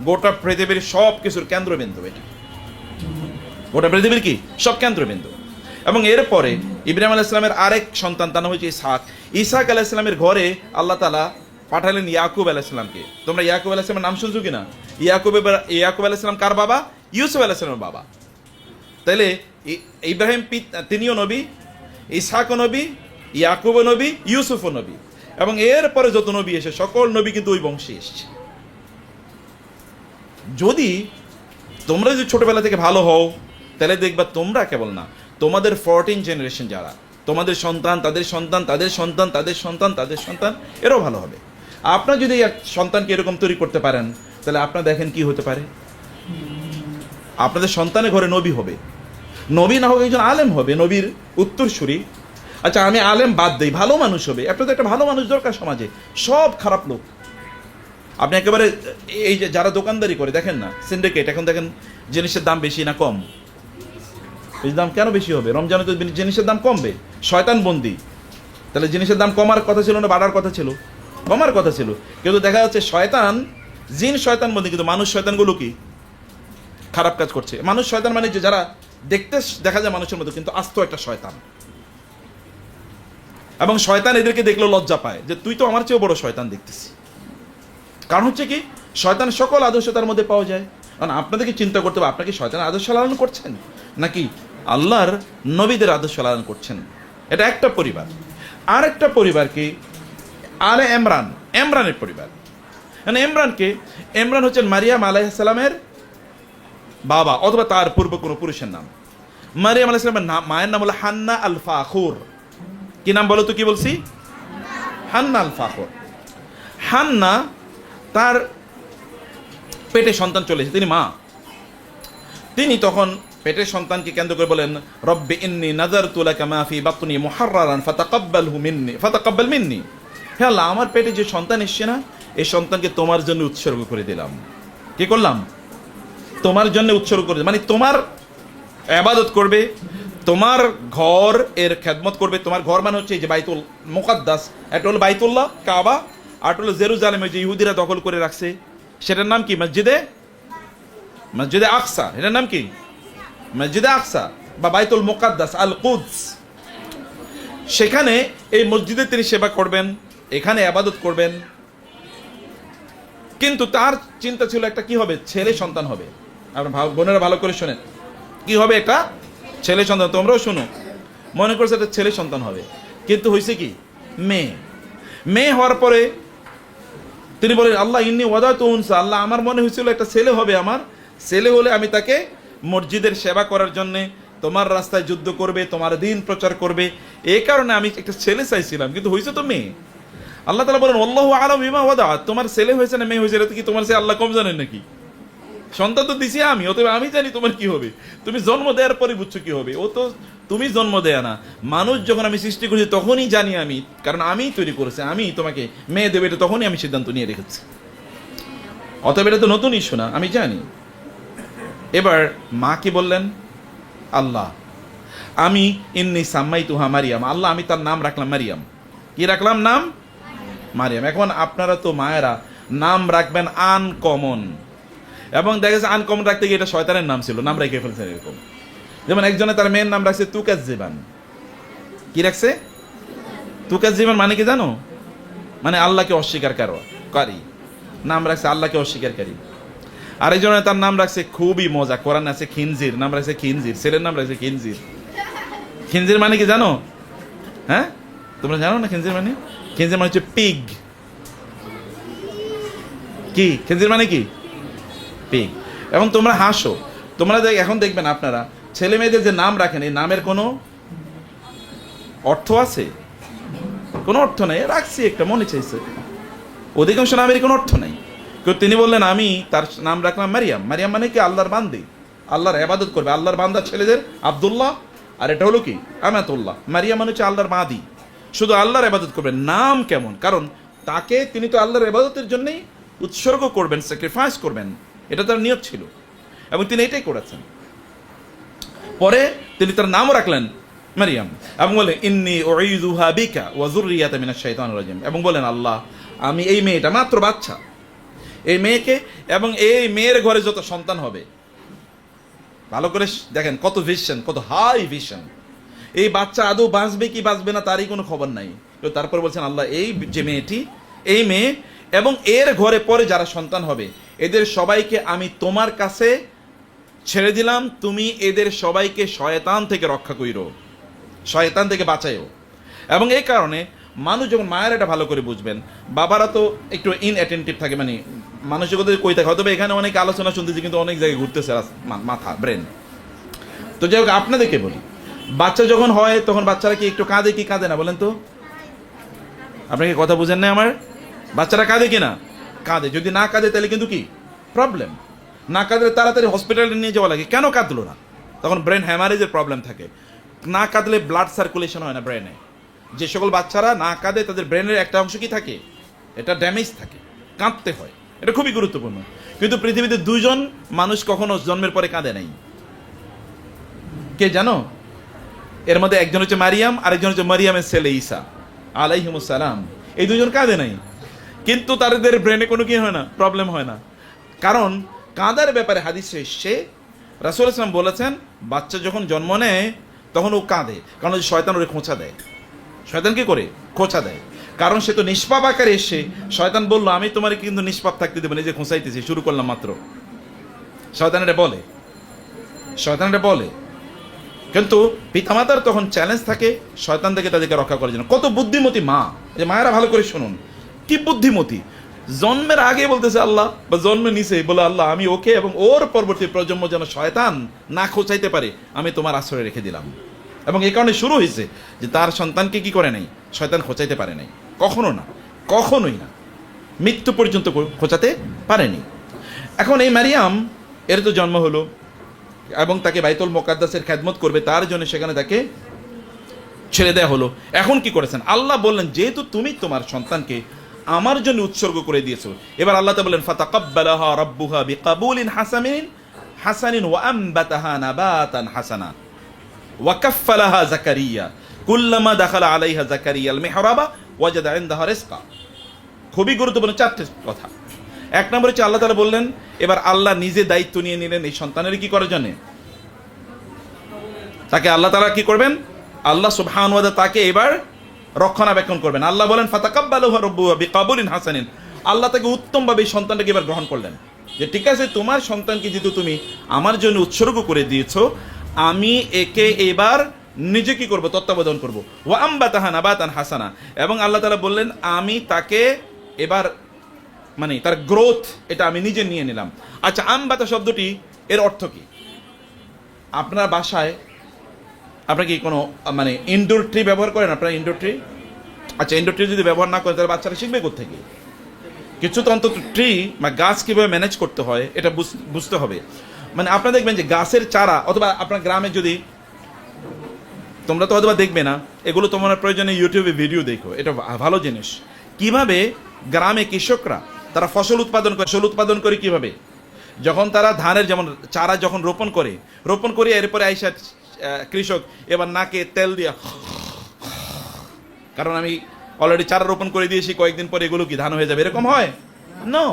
গোটা পৃথিবীর সব কিছুর কেন্দ্রবিন্দু এটি, গোটা পৃথিবীর কি সব কেন্দ্রবিন্দু। এবং এরপরে ইব্রাহিম আলাইহিস সালামের আরেক সন্তান, তার নাম হচ্ছে ইসহাক আলাইহিস সালামের ঘরে আল্লাহ তাআলা পাঠালেন ইয়াকুব আলাইহিস সালামকে। তোমরা ইয়াকুব আলাইহিস সালামের নাম শুনছো কিনা? ইয়াকুব আলাইহিস সালাম কার বাবা? ইউসুফ আলাইহিস সালামের বাবা। তাইলে ইব্রাহিম তিনিও নবী, ইসহাকও নবী, ইয়াকুবও নবী, ইউসুফও নবী, এবং এরপরে যত নবী এসে সকল নবী কিন্তু ওই বংশে এসছে। যদি তোমরা যদি ছোটবেলা থেকে ভালো হও, তাহলে দেখবা তোমরা কেবল না, তোমাদের 14 জেনারেশন যারা, তোমাদের সন্তান, তাদের সন্তান, তাদের সন্তান, তাদের সন্তান, তাদের সন্তান, এরাও ভালো হবে। আপনারা যদি এক সন্তানকে এরকম তৈরি করতে পারেন, তাহলে আপনারা দেখেন কি হতে পারে। আপনাদের সন্তানের ঘরে নবী হবে, নবী না হোক একজন আলেম হবে, নবীর উত্তরসূরি। আচ্ছা আমি আলেম বাদ দেই, ভালো মানুষ হবে। আপনাদের একটা ভালো মানুষ দরকার সমাজে, সব খারাপ লোক। আপনি একেবারে এই যে যারা দোকানদারি করে দেখেন না, সিন্ডিকেট, এখন দেখেন জিনিসের দাম বেশি না কম? এই দাম কেন বেশি হবে? রমজানে তো জিনিসের দাম কমবে, শয়তান বন্দি। তাহলে জিনিসের দাম কমার কথা ছিল না বাড়ার কথা ছিল? কমার কথা ছিল। কিন্তু দেখা যাচ্ছে শয়তান, জিন শয়তান বন্দি, কিন্তু মানুষ শয়তানগুলো কি খারাপ কাজ করছে। মানুষ শয়তান মানে যে যারা দেখতে দেখা যায় মানুষের মতো, কিন্তু আস্ত একটা শয়তান। এবং শয়তান এদেরকে দেখলেও লজ্জা পায় যে তুই তো আমার চেয়েও বড় শয়তান দেখতেছি। কারণ হচ্ছে কি, শয়তান সকল আদর্শ তার মধ্যে পাওয়া যায়। কারণ আপনাদেরকে চিন্তা করতে হবে, আপনাকে শয়তানের আদর্শ লালন করছেন নাকি আল্লাহর নবীদের আদর্শ লালন করছেন? এটা একটা পরিবার। আর একটা পরিবার কি, আলে ইমরানের পরিবার। মানে ইমরান হচ্ছেন মারিয়াম আলাইহিস সালামের বাবা, অথবা তার পূর্ব কোনো পুরুষের নাম। মারিয়াম আলাইহিস সালামের মায়ের নাম হলো হান্না আল ফাখুর। কি নাম বলো তো? কি বলছি? হান্না আল ফাখুর। হান্না তার পেটে সন্তান চলে এসেছে, তিনি মা, তিনি তখন পেটের সন্তানকে কেন্দ্র করে বলেন, রব্বি ইন্নী নাযারতু লাকা মা ফি বাতনি মুহাররারান ফাতাকাব্বাল মিন্নি। হে আল্লাহ, আমার পেটে যে সন্তান এসছে না, এই সন্তানকে তোমার জন্য উৎসর্গ করে দিলাম। কি করলাম? তোমার জন্য উৎসর্গ করে, মানে তোমার ইবাদত করবে, তোমার ঘর এর খেদমত করবে। তোমার ঘর মানে হচ্ছে এই যে বাইতুল মুকাদ্দাস, একটা হলো বাইতুল্লাহ কাবা, আর হলো জেরুজালেমে যে ইহুদিরা দখল করে রাখছে, সেটার নাম কি? মসজিদে আকসা। এটার নাম কি? মসজিদে আকসা বা বাইতুল মুকাদ্দাস আল কুদস। সেখানে এই মসজিদে তিনি সেবা করবেন, এখানে ইবাদত করবেন। কিন্তু তার চিন্তা ছিল একটা, কি হবে? ছেলে সন্তান হবে। আপনার বোনেরা ভালো করে শোনেন, কি হবে? একটা ছেলে সন্তান। তোমরাও শুনো, মনে করছে একটা ছেলে সন্তান হবে, কিন্তু হয়েছে কি? মেয়ে হওয়ার পরে তিনি বলেন, আল্লাহ ইন্নী ওয়াদাতু উনসা, আল্লাহ আমার মনে হয়েছিল একটা ছেলে হবে, আমার ছেলে হলে আমি তাকে মসজিদের সেবা করার জন্য, তোমার রাস্তায় যুদ্ধ করবে, তোমার দিন প্রচার করবে, এই কারণে আমি একটা ছেলে চাইছিলাম, কিন্তু হয়েছে তো মেয়ে। আল্লাহ তাআলা বলেন, আল্লাহু আ'লামু বিমা ওয়াদা, তোমার ছেলে হয়েছে না মেয়ে হয়েছে, এটা কি তোমার সে আল্লাহ কম জানেন নাকি? সন্তান তো দিছি আমি, অতএব আমি জানি তোমার কি হবে। তুমি জন্ম দেওয়ার পরে বুঝছো কি হবে, ও তো তুমি জন্ম দেয়া না। মানুষ যখন আমি সৃষ্টি করেছি তখনই জানি আমি, কারণ আমি তৈরি করেছি, আমি তোমাকে মেয়ে দেবে, এটা তখনই আমি সিদ্ধান্ত নিয়ে রেখেছি। অতএব এটা তো নতুন ইস্যু না, আমি জানি। এবার মা কি বললেন? আল্লাহ আমি ইন্নী সাম্মাইতুহা মারিয়াম, আল্লাহ আমি তার নাম রাখলাম মারিয়াম। কি রাখলাম নাম? মারিয়াম। এখন আপনারা তো মায়েরা নাম রাখবেন আনকমন, এবং দেখা যাচ্ছে আনকমন রাখতে গিয়ে এটা শয়তানের নাম ছিল, নাম রেখে ফেলছেন এরকম। যেমন একজনে তার মেয়ের নাম রাখছে তুকাজ্জিবান। কি রাখছে? তুকাজ্জিবান মানে কি জানো? মানে আল্লাহকে অস্বীকারী নাম রাখছে, আল্লাহকে অস্বীকারী। আরেকজনে তার নাম রাখছে, খুবই মজা, কোরআন আছে খিনজির, নাম রাখছে খিনজির, ছেলের নাম রাখছে খিনজির। খিনজির মানে কি জানো? হ্যাঁ, তোমরা জানো না খিনজির মানে? খিনজির মানে হচ্ছে পিগ। কি খিনজির মানে কি? পিগ। এখন তোমরা হাসো, তোমরা এখন দেখবেন আপনারা ছেলে মেয়েদের যে নাম রাখেন, এই নামের কোনো অর্থ আছে? কোনো অর্থ নাই, রাখছি একটা, মনে চাইছে। অধিকাংশ নামের কোনো অর্থ নাই। তিনি বললেন আমি তার নাম রাখলাম মারিয়াম। মারিয়াম মানে কি? আল্লাহর বান্দি, আল্লাহর ইবাদত করবে, আল্লাহর বান্দা ছেলেদের আব্দুল্লাহ, আর এটা হলো কি? আমাতুল্লাহ। মারিয়াম মানে হচ্ছে আল্লাহর মাদি, শুধু আল্লাহর ইবাদত করবেন। নাম কেমন? কারণ তাকে তিনি তো আল্লাহর ইবাদতের জন্যই উৎসর্গ করবেন, স্যাক্রিফাইস করবেন, এটা তার নিয়ত ছিল, এবং তিনি এটাই করেছেন। পরে তিনি তার নামও রাখলেন মারিয়াম, এবং বলেন ইন্নী উঈযুহা বিকা ওয়া যুররিয়াতা মিনাশ শাইতানির রাজিম, এবং বলেন আল্লাহ আমি এই মেয়েটা, মাত্র বাচ্চা, এই মেয়েকে এবং এই মেয়ের ঘরে যত সন্তান হবে, ভালো করে দেখেন কত ভিশন, কত হাই ভিশন। এই বাচ্চা আদৌ বাঁচবে কি বাঁচবে না তারই কোনো খবর নাই। তো তারপর বলছেন আল্লাহ এই যে মেয়েটি, এই মেয়ে এবং এর ঘরে পরে যারা সন্তান হবে, এদের সবাইকে আমি তোমার কাছে ছেড়ে দিলাম, তুমি এদের সবাইকে শয়তান থেকে রক্ষা কইরো, শয়তান থেকে বাঁচাইও। এবং এই কারণে মানুষ যখন, মায়ের এটা ভালো করে বুঝবেন, বাবারা তো একটু ইনঅ্যাটেন্টিভ থাকে, মানে মানসিকতা কই থাকে, হয়তো এখানে অনেক আলোচনা শুনতেছি কিন্তু অনেক জায়গায় ঘুরতেছে মাথা, ব্রেন। তো যাই হোক, আপনাদেরকে বলি, বাচ্চা যখন হয় তখন বাচ্চারা কি একটু কাঁদে কি কাঁদে না বলেন তো? আপনাকে কথা বুঝেন না আমার? বাচ্চারা কাঁদে কি না? কাঁদে। যদি না কাঁদে তাহলে কিন্তু কি প্রবলেম? না কাঁদলে তাড়াতাড়ি হসপিটালে নিয়ে যাওয়া লাগে। কেন কাঁদলো না? তখন ব্রেন হ্যামারেজের প্রবলেম থাকে। না কাঁদলে ব্লাড সার্কুলেশন হয় না ব্রেনে। যে সকল বাচ্চারা না কাঁদে তাদের ব্রেনের একটা অংশ কি থাকে, এটা ড্যামেজ থাকে, কাঁদতে হয়, এটা খুবই গুরুত্বপূর্ণ। কিন্তু পৃথিবীতে দুজন মানুষ কখনো জন্মের পরে কাঁদে নাই। কে জানো? এর মধ্যে একজন হচ্ছে মারিয়াম, আরেকজন হচ্ছে মারিয়ামের ছেলে ঈসা আলাইহিমুস সালাম। এই দুজন কাঁদে নাই, কিন্তু তাদের ব্রেনে কোনো কি হয় না, প্রবলেম হয় না। কারণ কাঁদার ব্যাপারে হাদিসে এসছে, রাসূল ইসলাম বলেছেন বাচ্চা যখন জন্ম নেয় তখন ও কাঁদে, কারণ শয়তান ওরে খোঁচা দেয়। শয়তান কি করে? খোঁচা দেয়। কারণ সে তো নিষ্পাপ আকারে এসে, শয়তান বললো আমি তোমার কিন্তু নিষ্পাপ থাকতে দেবো না, যে খোঁচাইতেছি, শুরু করলাম মাত্র। শয়তান এটা বলে, শয়তান এটা বলে। কিন্তু পিতামাতার তখন চ্যালেঞ্জ থাকে শয়তান থেকে তাদেরকে রক্ষা করার জন্য। কত বুদ্ধিমতী মা! যে মায়েরা ভালো করে শুনুন, কি বুদ্ধিমতী। জন্মের আগে বলতেছে আল্লাহ, বা জন্মের নিচে বলে আল্লাহ আমি ওকে এবং ওর পরবর্তী প্রজন্ম যেন শয়তান না খোঁচাইতে পারে, আমি তোমার আশ্রয় রেখে দিলাম। এবং এই কারণে শুরু হয়েছে যে তার সন্তানকে কি করে নাই, শয়তান খোঁচাইতে পারে নাই, কখনো না, কখনোই না, মৃত্যু পর্যন্ত খোঁচাতে পারেনি। এখন এই মারিয়াম এর তো জন্ম হলো এবং তাকে বাইতুল মুকাদ্দাসের খেদমত করবে, তার জন্য সেখানে তাকে ছেড়ে দেওয়া হলো। এখন কি করেছেন? আল্লাহ বললেন, যেহেতু তুমি তোমার সন্তানকে আমার জন্য উৎসর্গ করে দিয়েছো, এবার আল্লাহ তা বললেন ফাতাকাব্বালাহা রাব্বুহা বিকাবুলিন হাসানিন ওয়া আমবাতাহা নাবাতান হাসানা ওয়া কাফফালাহা যাকারিয়া কুল্লামা দাখালা আলাইহা যাকারিয়া আল মিহরাবা ওয়াজাদা ইনদাহা রিজকা। খুবই গুরুত্বপূর্ণ চারটে কথা। এক নম্বর হচ্ছে আল্লাহ তাআলা বললেন, এবার আল্লাহ নিজে দায়িত্ব নিয়ে নিলেন এই সন্তানের কি করার জন্য। তাকে আল্লাহ তাআলা কি করবেন? আল্লাহ সুবহানাহু ওয়া তাআলা তাকে এবার রক্ষণাবেক্ষণ করবেন। আল্লাহ বলেন ফাতাকাব্বালাহু রাব্বুহা বিকাবুলিন হাসানিন। আল্লাহ তাকে উত্তমভাবে এই সন্তানটাকে এবার গ্রহণ করলেন, যে ঠিক আছে, তোমার সন্তানকে যেহেতু তুমি আমার জন্য উৎসর্গ করে দিয়েছো, আমি একে এবার নিজে কি করবো? তত্ত্বাবধান করবো। ওয়া আমবাতাহা নাবাতান হাসানা। এবং আল্লাহ তাআলা বললেন, আমি তাকে এবার মানে তার গ্রোথ এটা আমি নিজে নিয়ে নিলাম। আচ্ছা, আমবাতা শব্দটি এর অর্থ কি? আপনার বাসায় আপনারা কি কোনো মানে ইনডোর ট্রি ব্যবহার করেন? আপনারা ইনডোর ট্রি? আচ্ছা, ইনডোর ট্রি যদি ব্যবহার না করেন তাহলে বাচ্চারা শিখবে কোত্থেকে? কিছু তো অন্তত ট্রি বা গাছ কীভাবে ম্যানেজ করতে হয় এটা বুঝতে হবে। মানে আপনারা দেখবেন যে গাছের চারা, অথবা আপনার গ্রামে যদি, তোমরা তো অথবা দেখবে না, এগুলো তোমার প্রয়োজনে ইউটিউবে ভিডিও দেখো, এটা ভালো জিনিস। কিভাবে গ্রামে কৃষকরা তারা ফসল উৎপাদন করে কিভাবে, যখন তারা ধানের যেমন চারা যখন রোপণ করে এরপরে আইসা কৃষক এবার নাকে তেল দিয়া, কারণ আমি অলরেডি চারা রোপণ করে দিয়েছি, কয়েকদিন পরে এগুলো কি ধান হয়ে যাবে, এরকম হয় না।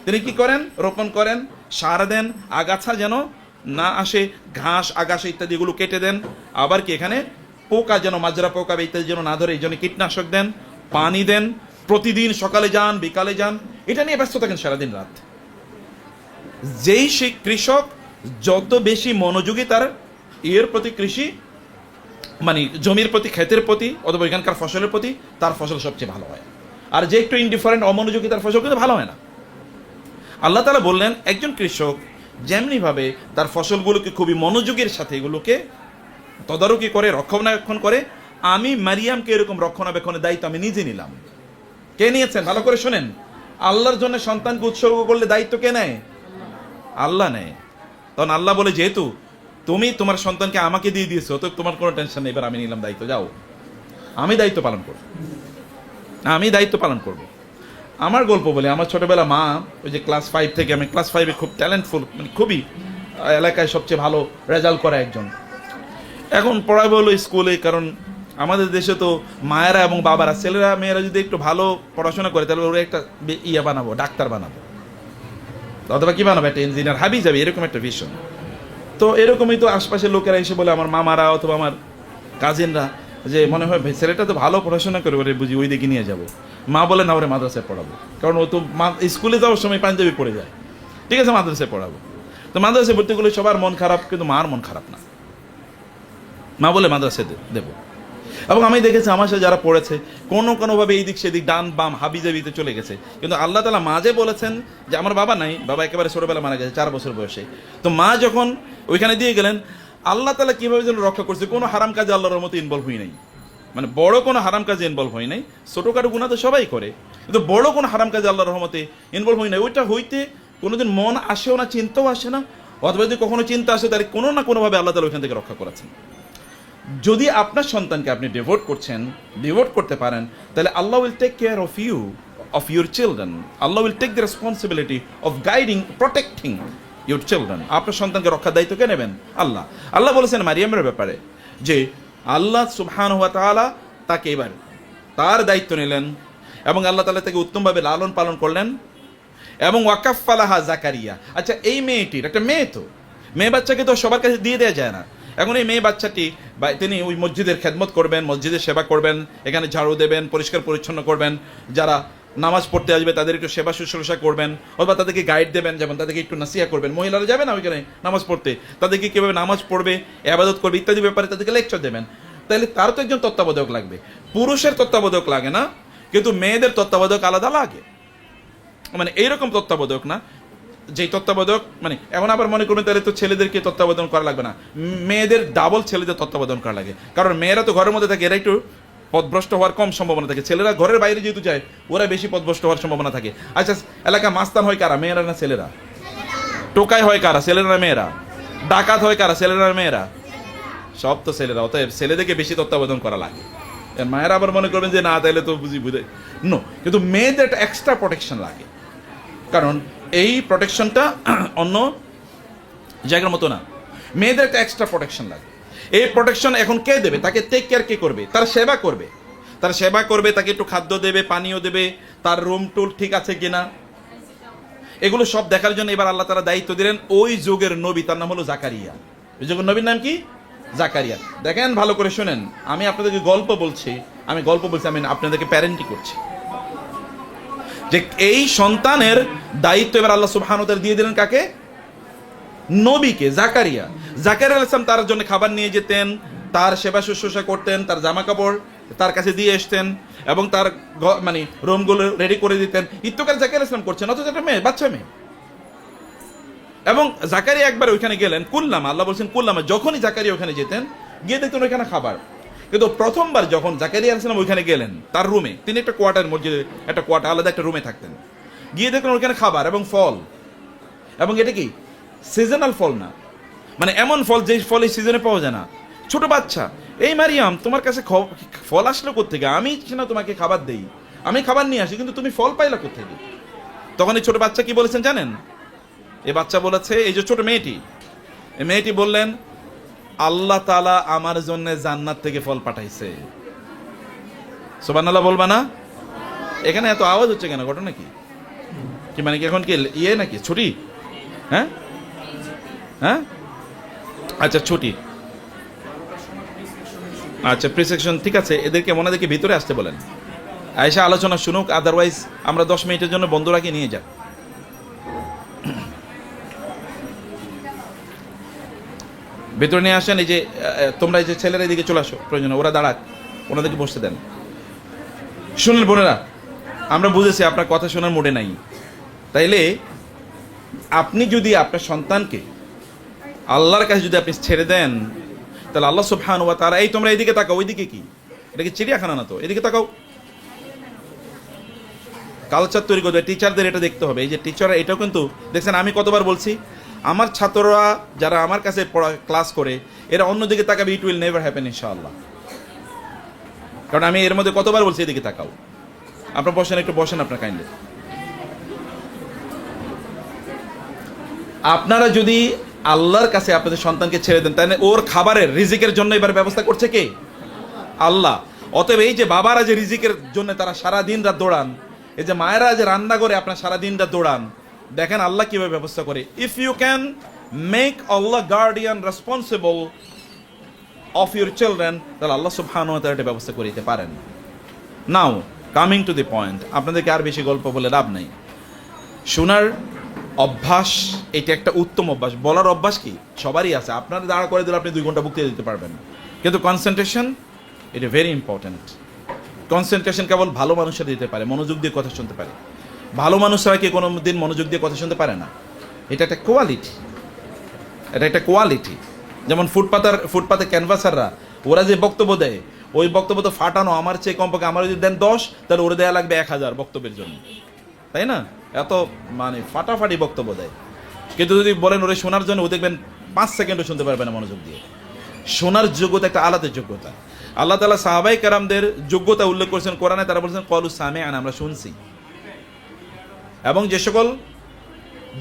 তিনি কি করেন? রোপণ করেন, সার দেন, আগাছা যেন না আসে, ঘাস আগাছা ইত্যাদি এগুলো কেটে দেন। আবার কি এখানে পোকা যেন, মাজরা পোকা ইত্যাদি যেন না ধরে, এই জন্য কীটনাশক দেন, পানি দেন, প্রতিদিন সকালে যান বিকালে যান, এটা নিয়ে ব্যস্ত থাকেন সারাদিন রাত। যেই সে কৃষক যত বেশি মনোযোগী তার এর প্রতি, কৃষি মানে জমির প্রতি, ক্ষেতের প্রতি, অথবা এখানকার ফসলের প্রতি, তার ফসল সবচেয়ে ভালো হয়। আর যে একটু ইনডিফারেন্ট, অমনোযোগী, তার ফসল কিন্তু ভালো হয় না। আল্লাহ তাআলা বললেন, একজন কৃষক যেমনিভাবে তার ফসলগুলোকে খুবই মনোযোগের সাথে এগুলোকে তদারকি করে, রক্ষণাবেক্ষণ করে, আমি মারিয়ামকে এরকম রক্ষণাবেক্ষণের দায়িত্ব আমি নিজে নিলাম। কে নিয়েছেন? ভালো করে শোনেন। আল্লাহর জন্য সন্তানকে উৎসর্গ করলে দায়িত্ব কে নেয়? আল্লাহ নেয়। তখন আল্লাহ বলে, যেহেতু তুমি তোমার সন্তানকে আমাকে দিয়ে দিয়েছো, তো তোমার কোনো টেনশন নেই, এবার আমি নিলাম দায়িত্ব, যাও, আমি দায়িত্ব পালন করব। আমার গল্প বলি, আমার ছোটবেলা মা, ওই যে ক্লাস 5 থেকে, আমি ক্লাস 5-এ খুব ট্যালেন্টফুল, মানে খুবই এলাকায় সবচেয়ে ভালো রেজাল্ট করা একজন। এখন পড়াবো হলো স্কুলে, কারণ আমাদের দেশে তো মায়েরা এবং বাবারা, ছেলেরা মেয়েরা যদি একটু ভালো পড়াশোনা করে তাহলে ওরা একটা বানাবো, ডাক্তার বানাবো, অথবা কি বানাবো, একটা ইঞ্জিনিয়ার, হাবি যাবে, এরকম একটা ভিশন। তো এরকমই তো আশপাশের লোকেরা এসে বলে, আমার মামারা অথবা আমার কাজিনরা, যে মনে হয় ছেলেটা তো ভালো পড়াশোনা করে, ওরে বুঝি ওই দিকে নিয়ে যাবো। মা বলে, না, ওরে মাদ্রাসায় পড়াবো, কারণ ও তো স্কুলে যাওয়ার সময় পাঞ্জাবি পড়ে যায়, ঠিক আছে, মাদ্রাসায় পড়াবো। তো মাদ্রাসায় ভর্তি করলে সবার মন খারাপ, কিন্তু মার মন খারাপ না। মা বলে মাদ্রাসায় দেবো। এবং আমি দেখেছি আমার সাথে যারা পড়েছে, কোনোভাবে এই দিক সেদিক, ডান বাম, হাবিজাবিতে চলে গেছে, কিন্তু আল্লাহ তাআলা মাঝে বলেছেন যে, আমার বাবা নাই, বাবা একেবারে ছোটবেলা মারা গেছে 4 বছর বয়সে। তো মা যখন ওইখানে দিয়ে গেলেন, আল্লাহ তাআলা কিভাবে যেন রক্ষা করছে, কোনো হারাম কাজে আল্লাহর রহমতে ইনভলভ হই নাই, মানে বড় কোনো হারাম কাজে ইনভলভ হই নাই। ছোটখাটো গুনাহ তো সবাই করে, কিন্তু বড় কোনো হারাম কাজে আল্লাহর রহমতে ইনভলভ হই নাই। ওইটা হইতে কোনোদিন মন আসেও না, চিন্তাও আসে না, অথবা যদি কখনো চিন্তা আসে তাহলে কোনো না কোনোভাবে আল্লাহ তাআলা ওইখান থেকে রক্ষা করেছেন। যদি আপনার সন্তানকে আপনি ডিভোট করতে পারেন, তাহলে আল্লাহ will take care of you, of your children. আল্লাহ will take the responsibility of guiding, protecting your children. আপনার সন্তানকে রক্ষার দায়িত্ব কে নেবেন? আল্লাহ। আল্লাহ বলেছেন মারিয়ামের ব্যাপারে যে আল্লাহ সুবহানাহু ওয়া তাআলা তাকে এবার তার দায়িত্ব নিলেন, এবং আল্লাহ তাআলা তাকে উত্তমভাবে লালন পালন করলেন, এবং ওয়াকাফফালাহা যাকারিয়া। আচ্ছা, এই মেয়েটির, একটা মেয়ে, তো মেয়ে বাচ্চাকে তো সবার কাছে দিয়ে দেওয়া যায় না। এখন এই মেয়ে বাচ্চাটি, তিনি ওই মসজিদের খেদমত করবেন, মসজিদের সেবা করবেন, এখানে ঝাড়ু দেবেন, পরিষ্কার পরিচ্ছন্ন করবেন, যারা নামাজ পড়তে আসবে তাদের একটু সেবা শুশ্রূষা করবেন, অথবা তাদেরকে গাইড দেবেন, যেমন তাদেরকে একটু নাসিহা করবেন। মহিলারা যাবে না ওইখানে নামাজ পড়তে, তাদেরকে কীভাবে নামাজ পড়বে, ইবাদত করবে ইত্যাদি ব্যাপারে তাদেরকে লেকচার দেবেন। তাহলে তার তো একজন তত্ত্বাবধায়ক লাগবে। পুরুষের তত্ত্বাবধায়ক লাগে না, কিন্তু মেয়েদের তত্ত্বাবধায়ক আলাদা লাগে। মানে এইরকম তত্ত্বাবধায়ক না, যেই তত্ত্বাবধায়ক, মানে এখন আবার মনে করুন তাহলে তো ছেলেদেরকে তত্ত্বাবধান করা লাগবে না, মেয়েদের ডাবল ছেলেদের তত্ত্বাবধান করা লাগে। কারণ মেয়েরা তো ঘরের মধ্যে থাকে, এরা একটু পথভ্রষ্ট হওয়ার কম সম্ভাবনা থাকে। ছেলেরা ঘরের বাইরে যেহেতু যায়, ওরা বেশি পথভ্রষ্ট হওয়ার সম্ভাবনা থাকে। আচ্ছা, এলাকা মাস্তান হয় কারা, মেয়েরা না ছেলেরা? টোকাই হয় কারা? ছেলেরা মেয়েরা? ডাকাত হয় কারা? ছেলেরা মেয়েরা? সব তো ছেলেরা। অতএব ছেলেদেরকে বেশি তত্ত্বাবধান করা লাগে। মায়েরা আবার মনে করবেন যে না, তাইলে তো বুঝে নো, কিন্তু মেয়েদের একটা এক্সট্রা প্রোটেকশন লাগে, কারণ এই প্রোটেকশনটা অন্য জায়গার মতো না। মেয়েদের একটা এক্সট্রা প্রোটেকশন লাগে। এই প্রোটেকশন এখন কে দেবে? তাকে টেক কেয়ার কে করবে? তার সেবা করবে। তার সেবা করবে, তাকে একটু খাদ্য দেবে, পানীয় দেবে, তার রুম টুল ঠিক আছে কিনা, এগুলো সব দেখার জন্য এবার আল্লাহ তাআলা দায়িত্ব দিলেন ওই যুগের নবী, তার নাম হলো জাকারিয়া। ওই যুগের নবীর নাম কি? জাকারিয়া। দেখেন, ভালো করে শুনেন, আমি আপনাদেরকে গল্প বলছি, আমি আপনাদেরকে প্যারেন্টি করছি, যে এই সন্তানের দায়িত্ব এবার আল্লাহ সুবহানাহু ওয়া তাআলা দিয়ে দিলেন কাকে? নবীকে, জাকারিয়া। জাকারিয়া আলাইহিস সালাম তার জন্য খাবার নিয়ে যেতেন, তার সেবা শুশ্রূষা করতেন, তার জামা কাপড় তার কাছে দিয়ে আসতেন, এবং তার রুমগুলো রেডি করে দিতেন। ইত্তকার জাকারিয়া আলাইহিস সালাম করছেন, অথচ একটা মেয়ে, বাচ্চা মেয়ে। এবং জাকারিয়া একবার ওইখানে গেলেন, কুল্লামা, আল্লাহ বলছেন কুল্লামা, যখনই জাকারিয়া ওখানে যেতেন, গিয়ে দেখতেন ওইখানে খাবার। কিন্তু প্রথমবার যখন জাকারিয়া আলাইহিস সালাম ওইখানে গেলেন, তার রুমে, তিনি একটা কোয়ার্টার, মসজিদে একটা কোয়ার্টার, আলাদা একটা রুমে থাকতেন, গিয়ে দেখলেন ওইখানে খাবার এবং ফল। এবং এটা কি সিজনাল ফল না, এমন ফল যে ফল এই সিজনে পাওয়া যায় না। ছোট বাচ্চা, এই মারিয়াম, তোমার কাছে ফল আসলো কোত্থেকে? আমি না তোমাকে খাবার দেই, আমি খাবার নিয়ে আসি, কিন্তু তুমি ফল পাইলা কোত্থেকে? তখন এই ছোট বাচ্চা কি বলেছেন জানেন? এই বাচ্চা বলেছে, এই যে ছোট মেয়েটি, এই মেয়েটি বললেন, আল্লাহ তাআলা আমার জন্য জান্নাত থেকে ফল পাঠাইছে। সুবহানাল্লাহ বলবা না? এখানে এত আওয়াজ হচ্ছে কেন? ঘটনা কি? কি কি এখন কি ইয়ে নাকি ছুটি? হ্যাঁ হ্যাঁ, আচ্ছা ছুটি, আচ্ছা প্রিসেকশন, ঠিক আছে। এদেরকে ওনাদেরকে ভিতরে আসতে বলেন, আয়েশা আলোচনা শুনুক, আদারওয়াইজ আমরা 10 মিনিটের জন্য বন্ধুরাকে নিয়ে যাক। ভেতরে নিয়ে আসেন। এই যে তোমরা, এই যে ছেলেরা এদিকে চলে আসো, প্রয়োজন ওরা দাঁড়াক, ওনাদেরকে বসতে দেন। শুনেন বোনেরা, আমরা বুঝেছি আপনার কথা শোনার মুডে নাই, তাইলে আপনি যদি আপনার সন্তানকে আল্লাহর কাছে যদি আপনি ছেড়ে দেন, তাহলে আল্লাহ সুবহানাহু ওয়া তাআলা, এই তোমরা এদিকে তাকাও, ওইদিকে কি? এটা কি চিড়িয়াখানা না তো? এদিকে তাকাও। কালচার তৈরি করবে, টিচারদের এটা দেখতে হবে। এই যে টিচাররা, এটাও কিন্তু দেখছেন, আমি কতবার বলছি, আমার ছাত্ররা যারা আমার কাছে ক্লাস করে, এরা অন্যদিকে তাকাবে, ইট উইল নেভার হ্যাপেন ইনশাআল্লাহ। কারণ আমি এর মধ্যে কতবার বলছি এদিকে তাকাও। আপনার বসেন, একটু বসেন আপনার কাইন্ডলি। আপনারা যদি আল্লাহর কাছে আপনাদের সন্তানকে ছেড়ে দেন, তাহলে ওর খাবারের, রিজিকের জন্য এবার ব্যবস্থা করছে কে? আল্লাহ। অতএব এই যে বাবারা যে রিজিকের জন্য তারা সারা দিন রাত দৌড়ান, এই যে মায়েরা যে রান্না করে আপনার সারা দিন রাত দৌড়ান, দেখেন আল্লাহ কিভাবে ব্যবস্থা করে। ইফ ইউ ক্যান মেক আল্লাহ guardian responsible of your children, তাহলে আল্লাহ সুবহানাহু ওয়া তাআলা এটা ব্যবস্থা করে দিতে পারেন। নাও কামিং টু দি পয়েন্ট, আপনাদেরকে আর বেশি গল্প বলে লাভ নেই। শোনার অভ্যাস, এটা একটা উত্তম অভ্যাস। বলার অভ্যাস কি সবারই আছে, আপনার দাঁড়া করে দিলে আপনি 2 ঘন্টা বক্তৃতা দিতে পারবেন, কিন্তু কনসেন্ট্রেশন, এটা ভেরি ইম্পর্ট্যান্ট। কনসেন্ট্রেশন কেবল ভালো মানুষরা দিতে পারে, মনোযোগ দিয়ে কথা শুনতে পারে। ভালো মানুষরা কি কোনো দিন মনোযোগ দিয়ে কথা শুনতে পারে না? এটা একটা কোয়ালিটি, এটা একটা কোয়ালিটি। যেমন ফুটপাতে ক্যানভাসাররা, ওরা যে বক্তব্য দেয়, ওই বক্তব্য তো ফাটানো, আমার চেয়ে কমপক্ষে, আমার যদি দেন 10, তাহলে ওরা দেয়া লাগবে 1000 বক্তব্যের জন্য, তাই না? এত ফাটাফাটি বক্তব্য দেয়। কিন্তু যদি বলেন ওরা শোনার জন্য, ও দেখবেন 5 সেকেন্ডও শুনতে পারবে না মনোযোগ দিয়ে। শোনার যোগ্যতা একটা আলাদা যোগ্যতা। আল্লাহ তাআলা সাহাবায়ে কেরামদের যোগ্যতা উল্লেখ করেছেন কোরআনে, তারা বলেছেন ক্বালু সামি'না, আমরা শুনছি। এবং যে সকল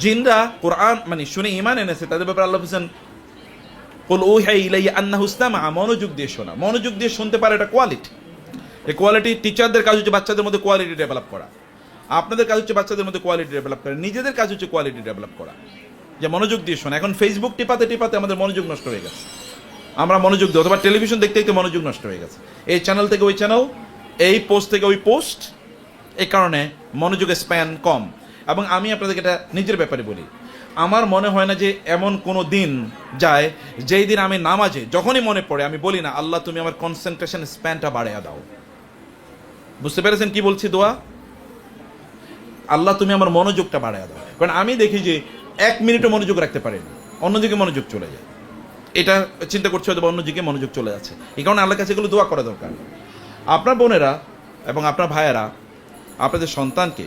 জিনরা কোরআন শুনে ঈমান এনেছে, তাদের ব্যাপারে আল্লাহ বলেছেন কুল উহিয়া ইলাইয়া আন্নাহু ইসতামা'a, মনোযোগ দিয়ে শোনা, মনোযোগ দিয়ে শুনতে পারে, এটা কোয়ালিটি। এই কোয়ালিটি টিচারদের কাজ হচ্ছে বাচ্চাদের মধ্যে কোয়ালিটি ডেভেলপ করা, আপনাদের কাজ হচ্ছে বাচ্চাদের মধ্যে কোয়ালিটি ডেভেলপ করা, নিজেদের কাজ হচ্ছে কোয়ালিটি ডেভেলপ করা, যে মনোযোগ দিয়ে শোনা। এখন ফেসবুক টিপাতে টিপাতে আমাদের মনোযোগ নষ্ট হয়ে গেছে, আমরা মনোযোগ দিই, অথবা টেলিভিশন দেখতে দেখতে মনোযোগ নষ্ট হয়ে গেছে, এই চ্যানেল থেকে ওই চ্যানেল, এই পোস্ট থেকে ওই পোস্ট, এই কারণে মনোযোগের স্প্যান কম। এবং আমি আপনাদেরকে এটা নিজের ব্যাপারে বলি, আমার মনে হয় না যে এমন কোনো দিন যায় যেই দিন আমি নামাজে যখনই মনে পড়ে আমি বলি না, আল্লাহ তুমি আমার কনসেন্ট্রেশন স্প্যানটা বাড়িয়ে দাও। বুঝতে পেরেছেন কি বলছি? দোয়া, আল্লাহ তুমি আমার মনোযোগটা বাড়িয়ে দাও। কারণ আমি দেখি যে 1 মিনিটও মনোযোগ রাখতে পারি না, অন্যদিকে মনোযোগ চলে যায়। এটা চিন্তা করছে হয়তো অন্যদিকে মনোযোগ চলে যাচ্ছে। এই কারণে আল্লাহর কাছে এগুলো দোয়া করা দরকার। আপনার বোনেরা এবং আপনার ভাইয়েরা আপনাদের সন্তানকে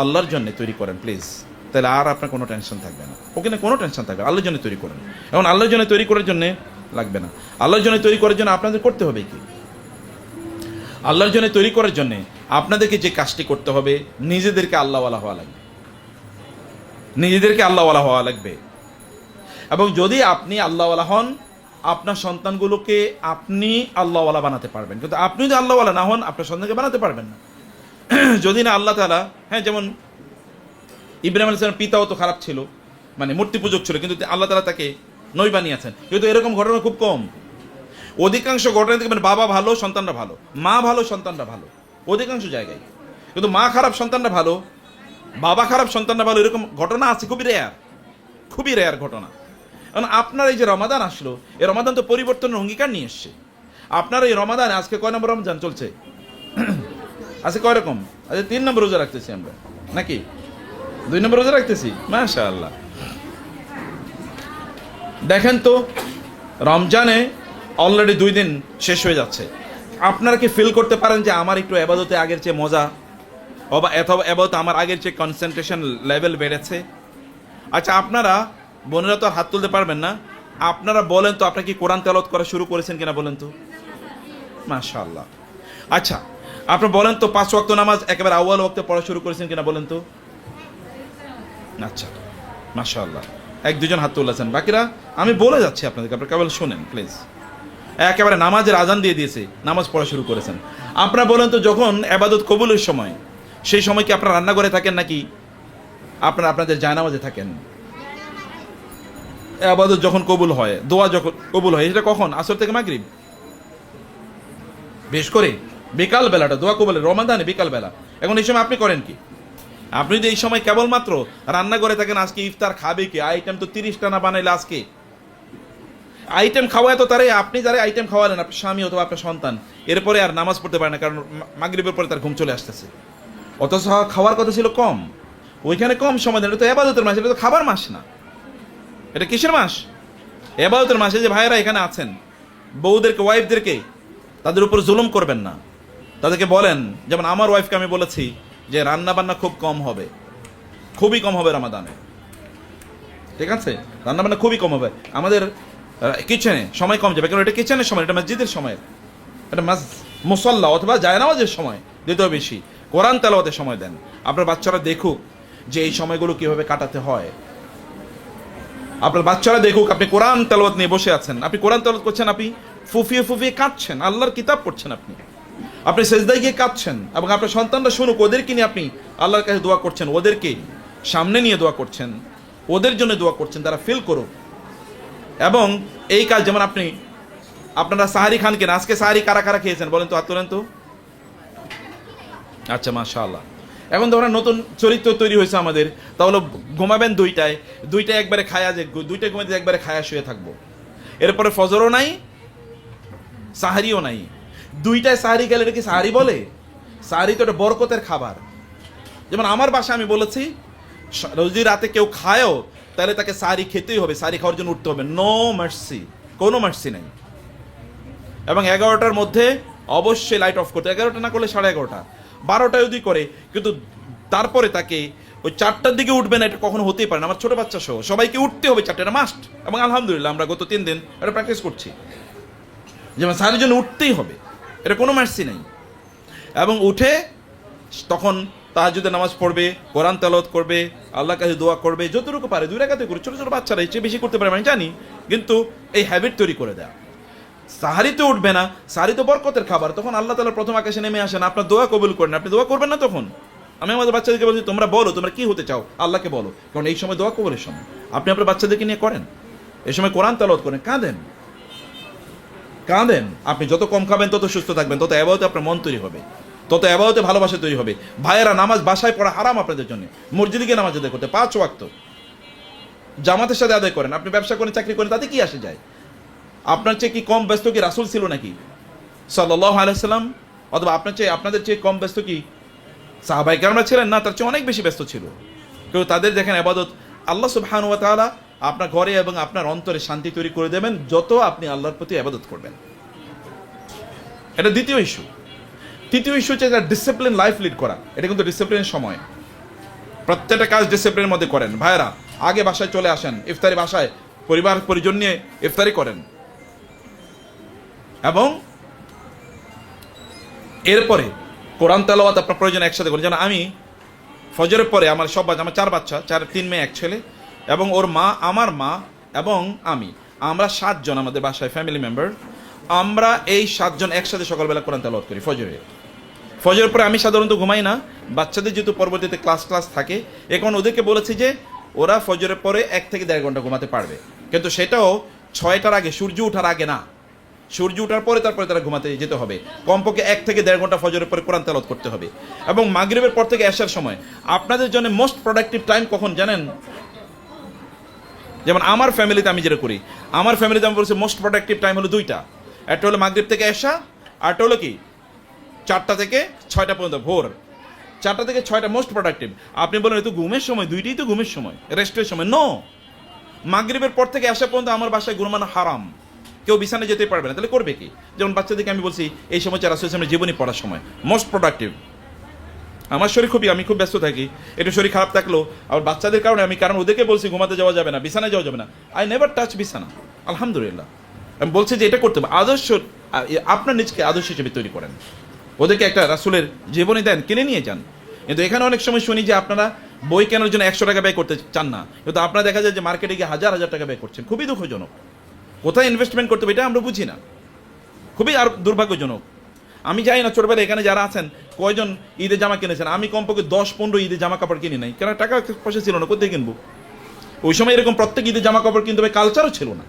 আল্লাহর জন্য তৈরি করেন প্লিজ। তাহলে আর আপনার কোনো টেনশন থাকবে না, ওখানে কোনো টেনশন থাকবে না। আল্লাহর জন্য তৈরি করেন, এখন আল্লাহর জন্য তৈরি করার জন্য লাগবে না। আল্লাহর জন্য তৈরি করার জন্য আপনাদের করতে হবে কি? আল্লাহর জন্য তৈরি করার জন্য আপনাদেরকে যে কাজটি করতে হবে, নিজেদেরকে আল্লাহওয়ালা হওয়া লাগবে, নিজেদেরকে আল্লাহওয়ালা হওয়া লাগবে। এবং যদি আপনি আল্লাহওয়ালা হন, আপনার সন্তানগুলোকে আপনি আল্লাহওয়ালা বানাতে পারবেন। কিন্তু আপনি যদি আল্লাহওয়ালা না হন, আপনার সন্তানকে বানাতে পারবেন না। যদি না আল্লাহ তাআলা, হ্যাঁ, যেমন ইব্রাহিম আলাইহিস সালামের পিতাও তো খারাপ ছিল, মানে মূর্তি পূজক ছিল, কিন্তু আল্লাহ তাআলা তাকে নবী বানিয়েছেন। কিন্তু এরকম ঘটনা খুব কম। অধিকাংশ ঘটনা দেখবেন বাবা ভালো, সন্তানরা ভালো, মা ভালো, সন্তানরা ভালো, অধিকাংশ জায়গায়। কিন্তু মা খারাপ, সন্তানরা ভালো, বাবা খারাপ, সন্তানরা ভালো, এরকম ঘটনা আছে, খুবই রেয়ার, খুবই রেয়ার ঘটনা। কারণ আপনার এই যে রমাদান আসলো, এই রমাদান তো পরিবর্তনের অঙ্গীকার নিয়ে এসছে। আপনার এই রমাদানে আজকে কয় নম্বর রমজান চলছে? আজকে কয় রকম? আজকে 3 নম্বর রোজা রাখতেছি আমরা, নাকি 2 নম্বর রোজা রাখতেছি? মাশাআল্লাহ। দেখেন তো, রমজানে অলরেডি 2 দিন শেষ হয়ে যাচ্ছে। আপনারা কি ফিল করতে পারেন যে আমার একটু এবাদতে আগের চেয়ে মজা, অথবা এবাদতে আমার আগের চেয়ে কনসেন্ট্রেশন লেভেল বেড়েছে? আচ্ছা, আপনারা বোনেরা তো হাত তুলতে পারবেন না, আপনারা বলেন তো, আপনারা কি কোরআন তেলাওয়াত করা শুরু করেছেন কিনা বলেন তো? মাশাআল্লাহ। আচ্ছা, আপনি বলেন তো 5 ওয়াক্ত নামাজ একেবারে আউয়াল ওয়াক্তে পড়া শুরু করেছেন কিনা বলেন তো? আচ্ছা, মাশাআল্লাহ, 1-2 জন হাত তুলেছেন, বাকিরা আমি বলে যাচ্ছি আপনাদেরকে, আপনারা কেবল শুনেন প্লিজ। একেবারে নামাজের আজান দিয়ে দিয়েছে, নামাজ পড়া শুরু করেছেন। আপনারা বলেন তো, যখন ইবাদত কবুলের সময়, সেই সময় কি আপনারা রান্নাঘরে থাকেন নাকি আপনারা আপনাদের জায়নামাজে থাকেন? ইবাদত যখন কবুল হয়, দোয়া যখন কবুল হয়, সেটা কখন? আসর থেকে মাগরিব, বেশ করে বিকাল বেলাটা দোয়া কবুল, রমাদানে বিকাল বেলা। এখন এই সময় আপনি করেন কি? আপনি যদি এই সময় কেবলমাত্র রান্নাঘরে থাকেন, আজকে ইফতার খাবে কি? আইটেম তো 30টা না বানাইলে আজকে আইটেম খাওয়ায় তো তারে, আপনি যারা আইটেম খাওয়ালেন, আপনার স্বামী অথবা আপনার সন্তান, এরপরে আর নামাজ পড়তে পারে না, কারণ মাগরিবের পরে তার ঘুম চলে আসতেছে। অথচ খাওয়ার কথা ছিল কম, ওইখানে কম সময় দেন। এটা তো ইবাদতের মাস, এটা তো খাবার মাস না। এটা কিসের মাস? ইবাদতের মাসে। যে ভাইয়েরা এখানে আছেন, বউদেরকে, ওয়াইফদেরকে তাদের উপর জুলুম করবেন না। তাদেরকে বলেন, যেমন আমার ওয়াইফকে আমি বলেছি যে রান্না বান্না খুব কম হবে, খুবই কম হবে রমাদানে, ঠিক আছে? রান্না বান্না খুবই কম হবে, আমাদের কিচেনে সময় কম যাবে, কারণ এটা কিচেনের সময়, এটা মসজিদের সময়, এটা মুসল্লা অথবা জায়নামাজের সময় দিতেও বেশি। কোরআন তেলাওয়াতের সময় দেন। আপনার বাচ্চারা দেখুক যে এই সময়গুলো কিভাবে কাটাতে হয়। আপনার বাচ্চারা দেখুক আপনি কোরআন তেলাওয়াত নিয়ে বসে আছেন, আপনি কোরআন তেলাওয়াত করছেন, আপনি ফুফিয়ে ফুফিয়ে কাঁদছেন, আল্লাহর কিতাব পড়ছেন, আপনি সেজদায় গিয়ে কাঁদছেন, এবং আপনার সন্তানরা শুনুক, ওদেরকে নিয়ে আপনি আল্লাহর কাছে দোয়া করছেন, ওদেরকে সামনে নিয়ে দোয়া করছেন, ওদের জন্য দোয়া করছেন, তারা ফিল করুক। এবং এই কাজ, যেমন আপনারা সাহারি খান কিনা? আজকে সাহারি কারা কারা খেয়েছেন বলেন তো, হাত তোলেন তো। আচ্ছা, মাশাআল্লাহ। এখন তো নতুন চরিত্র তৈরি হয়েছে আমাদের, তাহলে ঘুমাবেন 2টায়, 2টায় একবারে খায়া, যে 2টায় ঘুমাতে একবারে খায়া শুয়ে থাকবো, এরপরে ফজরও নাই, সাহারিও নাই। 2টায় সাহারি গেলে এটা কি সাহারি বলে? সাহারি তো এটা বরকতের খাবার। যেমন আমার বাসায় আমি বলেছি, যদি রাতে কেউ খায়ও, তাহলে তাকে সাহারি খেতেই হবে, সাহারি খাওয়ার জন্য উঠতে হবে, নো মার্সি, কোনো মার্সি নাই। এবং 11টার মধ্যে অবশ্যই লাইট অফ করতে, 11টা না করলে 11:30, 12টা যদি করে, কিন্তু তারপরে তাকে ওই 4টার দিকে উঠবে না, এটা কখনো হতেই পারে না। আমার ছোট বাচ্চা সহ সবাইকে উঠতে হবে 4টা, এটা মাস্ট। এবং আলহামদুলিল্লাহ আমরা গত 3 দিন এটা প্র্যাকটিস করছি, যেমন সাহারির জন্য উঠতেই হবে, এটা কোনো মার্সি নেই। এবং উঠে তখন তাহাজ্জুদের নামাজ পড়বে, কোরআন তেলাওয়াত করবে, আল্লাহর কাছে দোয়া করবে, যতটুকু পারে 2 রাকাতে করে। ছোট ছোট বাচ্চারা এর চেয়ে বেশি করতে পারে আমি জানি, কিন্তু এই হ্যাবিট তৈরি করে দেয়। সাহারি তো উঠবে না, সাহারি তো বরকতের খাবার, তখন আল্লাহ তাআলা প্রথম আকাশে নেমে আসেন, আপনার দোয়া কবুল করেন, আপনি দোয়া করবেন না তখন? আমি আমাদের বাচ্চাদেরকে বলছি, তোমরা বলো তোমরা কি হতে চাও, আল্লাহকে বলো, কারণ এই সময় দোয়া কবুলের সময়। আপনি আপনার বাচ্চাদেরকে নিয়ে করেন, এই সময় কোরআন তেলাওয়াত করেন, কাঁদেন। আপনি যত কম খাবেন তত সুস্থ থাকবেন, তত ইবাদতে আপনার মন তৈরি হবে, তত ইবাদতে ভালোবাসা তৈরি হবে। ভাইয়েরা, নামাজ বাসায় পড়া হারাম আপনাদের জন্য, মসজিদে গিয়ে নামাজ আদায় করতে 5 ওয়াক্ত জামাতের সাথে আদায় করেন। আপনি ব্যবসা করেন, চাকরি করেন, তাতে কি আসে যায়? আপনার চেয়ে কি কম ব্যস্ত কি রাসূল ছিল নাকি সাল্লাল্লাহু আলাইহি সাল্লাম? অথবা আপনাদের চেয়ে কম ব্যস্ত কি সাহাবায়ে কেরামরা ছিলেন? না, তার চেয়ে অনেক বেশি ব্যস্ত ছিল। কিন্তু তাদের দেখেন ইবাদত, আল্লাহ সুবহানাহু ওয়া তাআলা আপনার ঘরে এবং আপনার অন্তরে শান্তি তৈরি করে দেবেন যত আপনি আল্লাহর প্রতি ইবাদত করবেন। এটা দ্বিতীয় ইস্যু। তৃতীয় ইস্যু হচ্ছে ডিসিপ্লিন লাইফ লিড করা। এটা কিন্তু ডিসিপ্লিনের সময়, প্রত্যেকটা কাজ ডিসিপ্লিনের মধ্যে করেন। ভাইয়েরা, আগে বাসায় চলে আসেন, ইফতারি বাসায় পরিবার পরিজন নিয়ে ইফতারি করেন, এবং এরপরে কোরআন তেলাওয়াত আপনার প্রয়োজন একসাথে করেন। যেন আমি ফজরের পরে আমার সব বাচ্চা, আমার 4 বাচ্চা, 3 মেয়ে 1 ছেলে, এবং ওর মা, আমার মা এবং আমরা 7 জন আমাদের বাসায় ফ্যামিলি মেম্বার। আমরা এই 7 জন একসাথে সকালবেলা কোরআন তেলাওয়াত করি ফজরের পরে। আমি সাধারণত ঘুমাই না, বাচ্চাদের যেহেতু পরবর্তীতে ক্লাস থাকে, এখন ওদেরকে বলেছি যে ওরা ফজরের পরে 1 থেকে 1.5 ঘন্টা ঘুমাতে পারবে, কিন্তু সেটাও 6টার আগে, সূর্য ওঠার আগে না, সূর্য ওঠার পরে তারপরে তারা ঘুমাতে যেতে হবে। কমপক্ষে 1 থেকে 1.5 ঘন্টা ফজরের পরে কোরআন তেলাওয়াত করতে হবে। এবং মাগরিবের পর থেকে এশার সময় আপনাদের জন্য মোস্ট প্রোডাক্টিভ টাইম কখন জানেন? যেমন আমার ফ্যামিলিতে আমি যেটা করি, আমার ফ্যামিলিতে আমি বলছি মোস্ট প্রোডাক্টিভ টাইম হলো 2টা। একটা হলো মাগরিব থেকে এশা, আরটা হলো কি 4টা থেকে 6টা পর্যন্ত, ভোর 4টা থেকে 6টা মোস্ট প্রোডাক্টিভ। আপনি বলেন এই তো ঘুমের সময়, 2টিই তো ঘুমের সময়, রেস্টের সময়। নো, মাগরিবের পর থেকে আসা পর্যন্ত আমার বাসায় ঘুমানো হারাম, কেউ বিছানায় যেতে পারবে না। তাহলে করবে কি? যেমন বাচ্চাদেরকে আমি বলছি এই সময় রাসূল সাল্লাল্লাহু আলাইহি ওয়াসাল্লামের জীবনী পড়ার সময় মোস্ট প্রোডাক্টিভ। আমার শরীর আমি খুব ব্যস্ত থাকি, একটু শরীর খারাপ থাকলো, আবার বাচ্চাদের কারণে কারণ ওদেরকে বলছি ঘুমাতে যাওয়া যাবে না, বিছানায় যাওয়া যাবে না। আই নেভার টাচ বিছানা, আলহামদুলিল্লাহ। আমি বলছি যে এটা করতে হবে। আদর্শ, আপনার নিজকে আদর্শ হিসেবে তৈরি করেন, ওদেরকে একটা রাসূলের জীবনী দেন, কিনে নিয়ে যান। কিন্তু এখানে অনেক সময় শুনি যে আপনারা বই কেনার জন্য 100 টাকা ব্যয় করতে চান না, কিন্তু আপনারা দেখা যায় যে মার্কেটে গিয়ে হাজার হাজার টাকা ব্যয় করছেন। খুবই দুঃখজনক। কোথায় ইনভেস্টমেন্ট করতে হবে এটা আমরা বুঝি না, খুবই আর দুর্ভাগ্যজনক। আমি জানি না ছোটবেলায় এখানে যারা আছেন কয়জন ঈদে জামা কিনেছেন। আমি কমপক্ষে 10-15 ঈদে জামা কাপড় কিনি নাই, কারণ টাকা পয়সা ছিল না, কোথায় কিনবো? ওই সময় এরকম প্রত্যেক ঈদে জামা কাপড় কিনতে হবে কালচারও ছিল না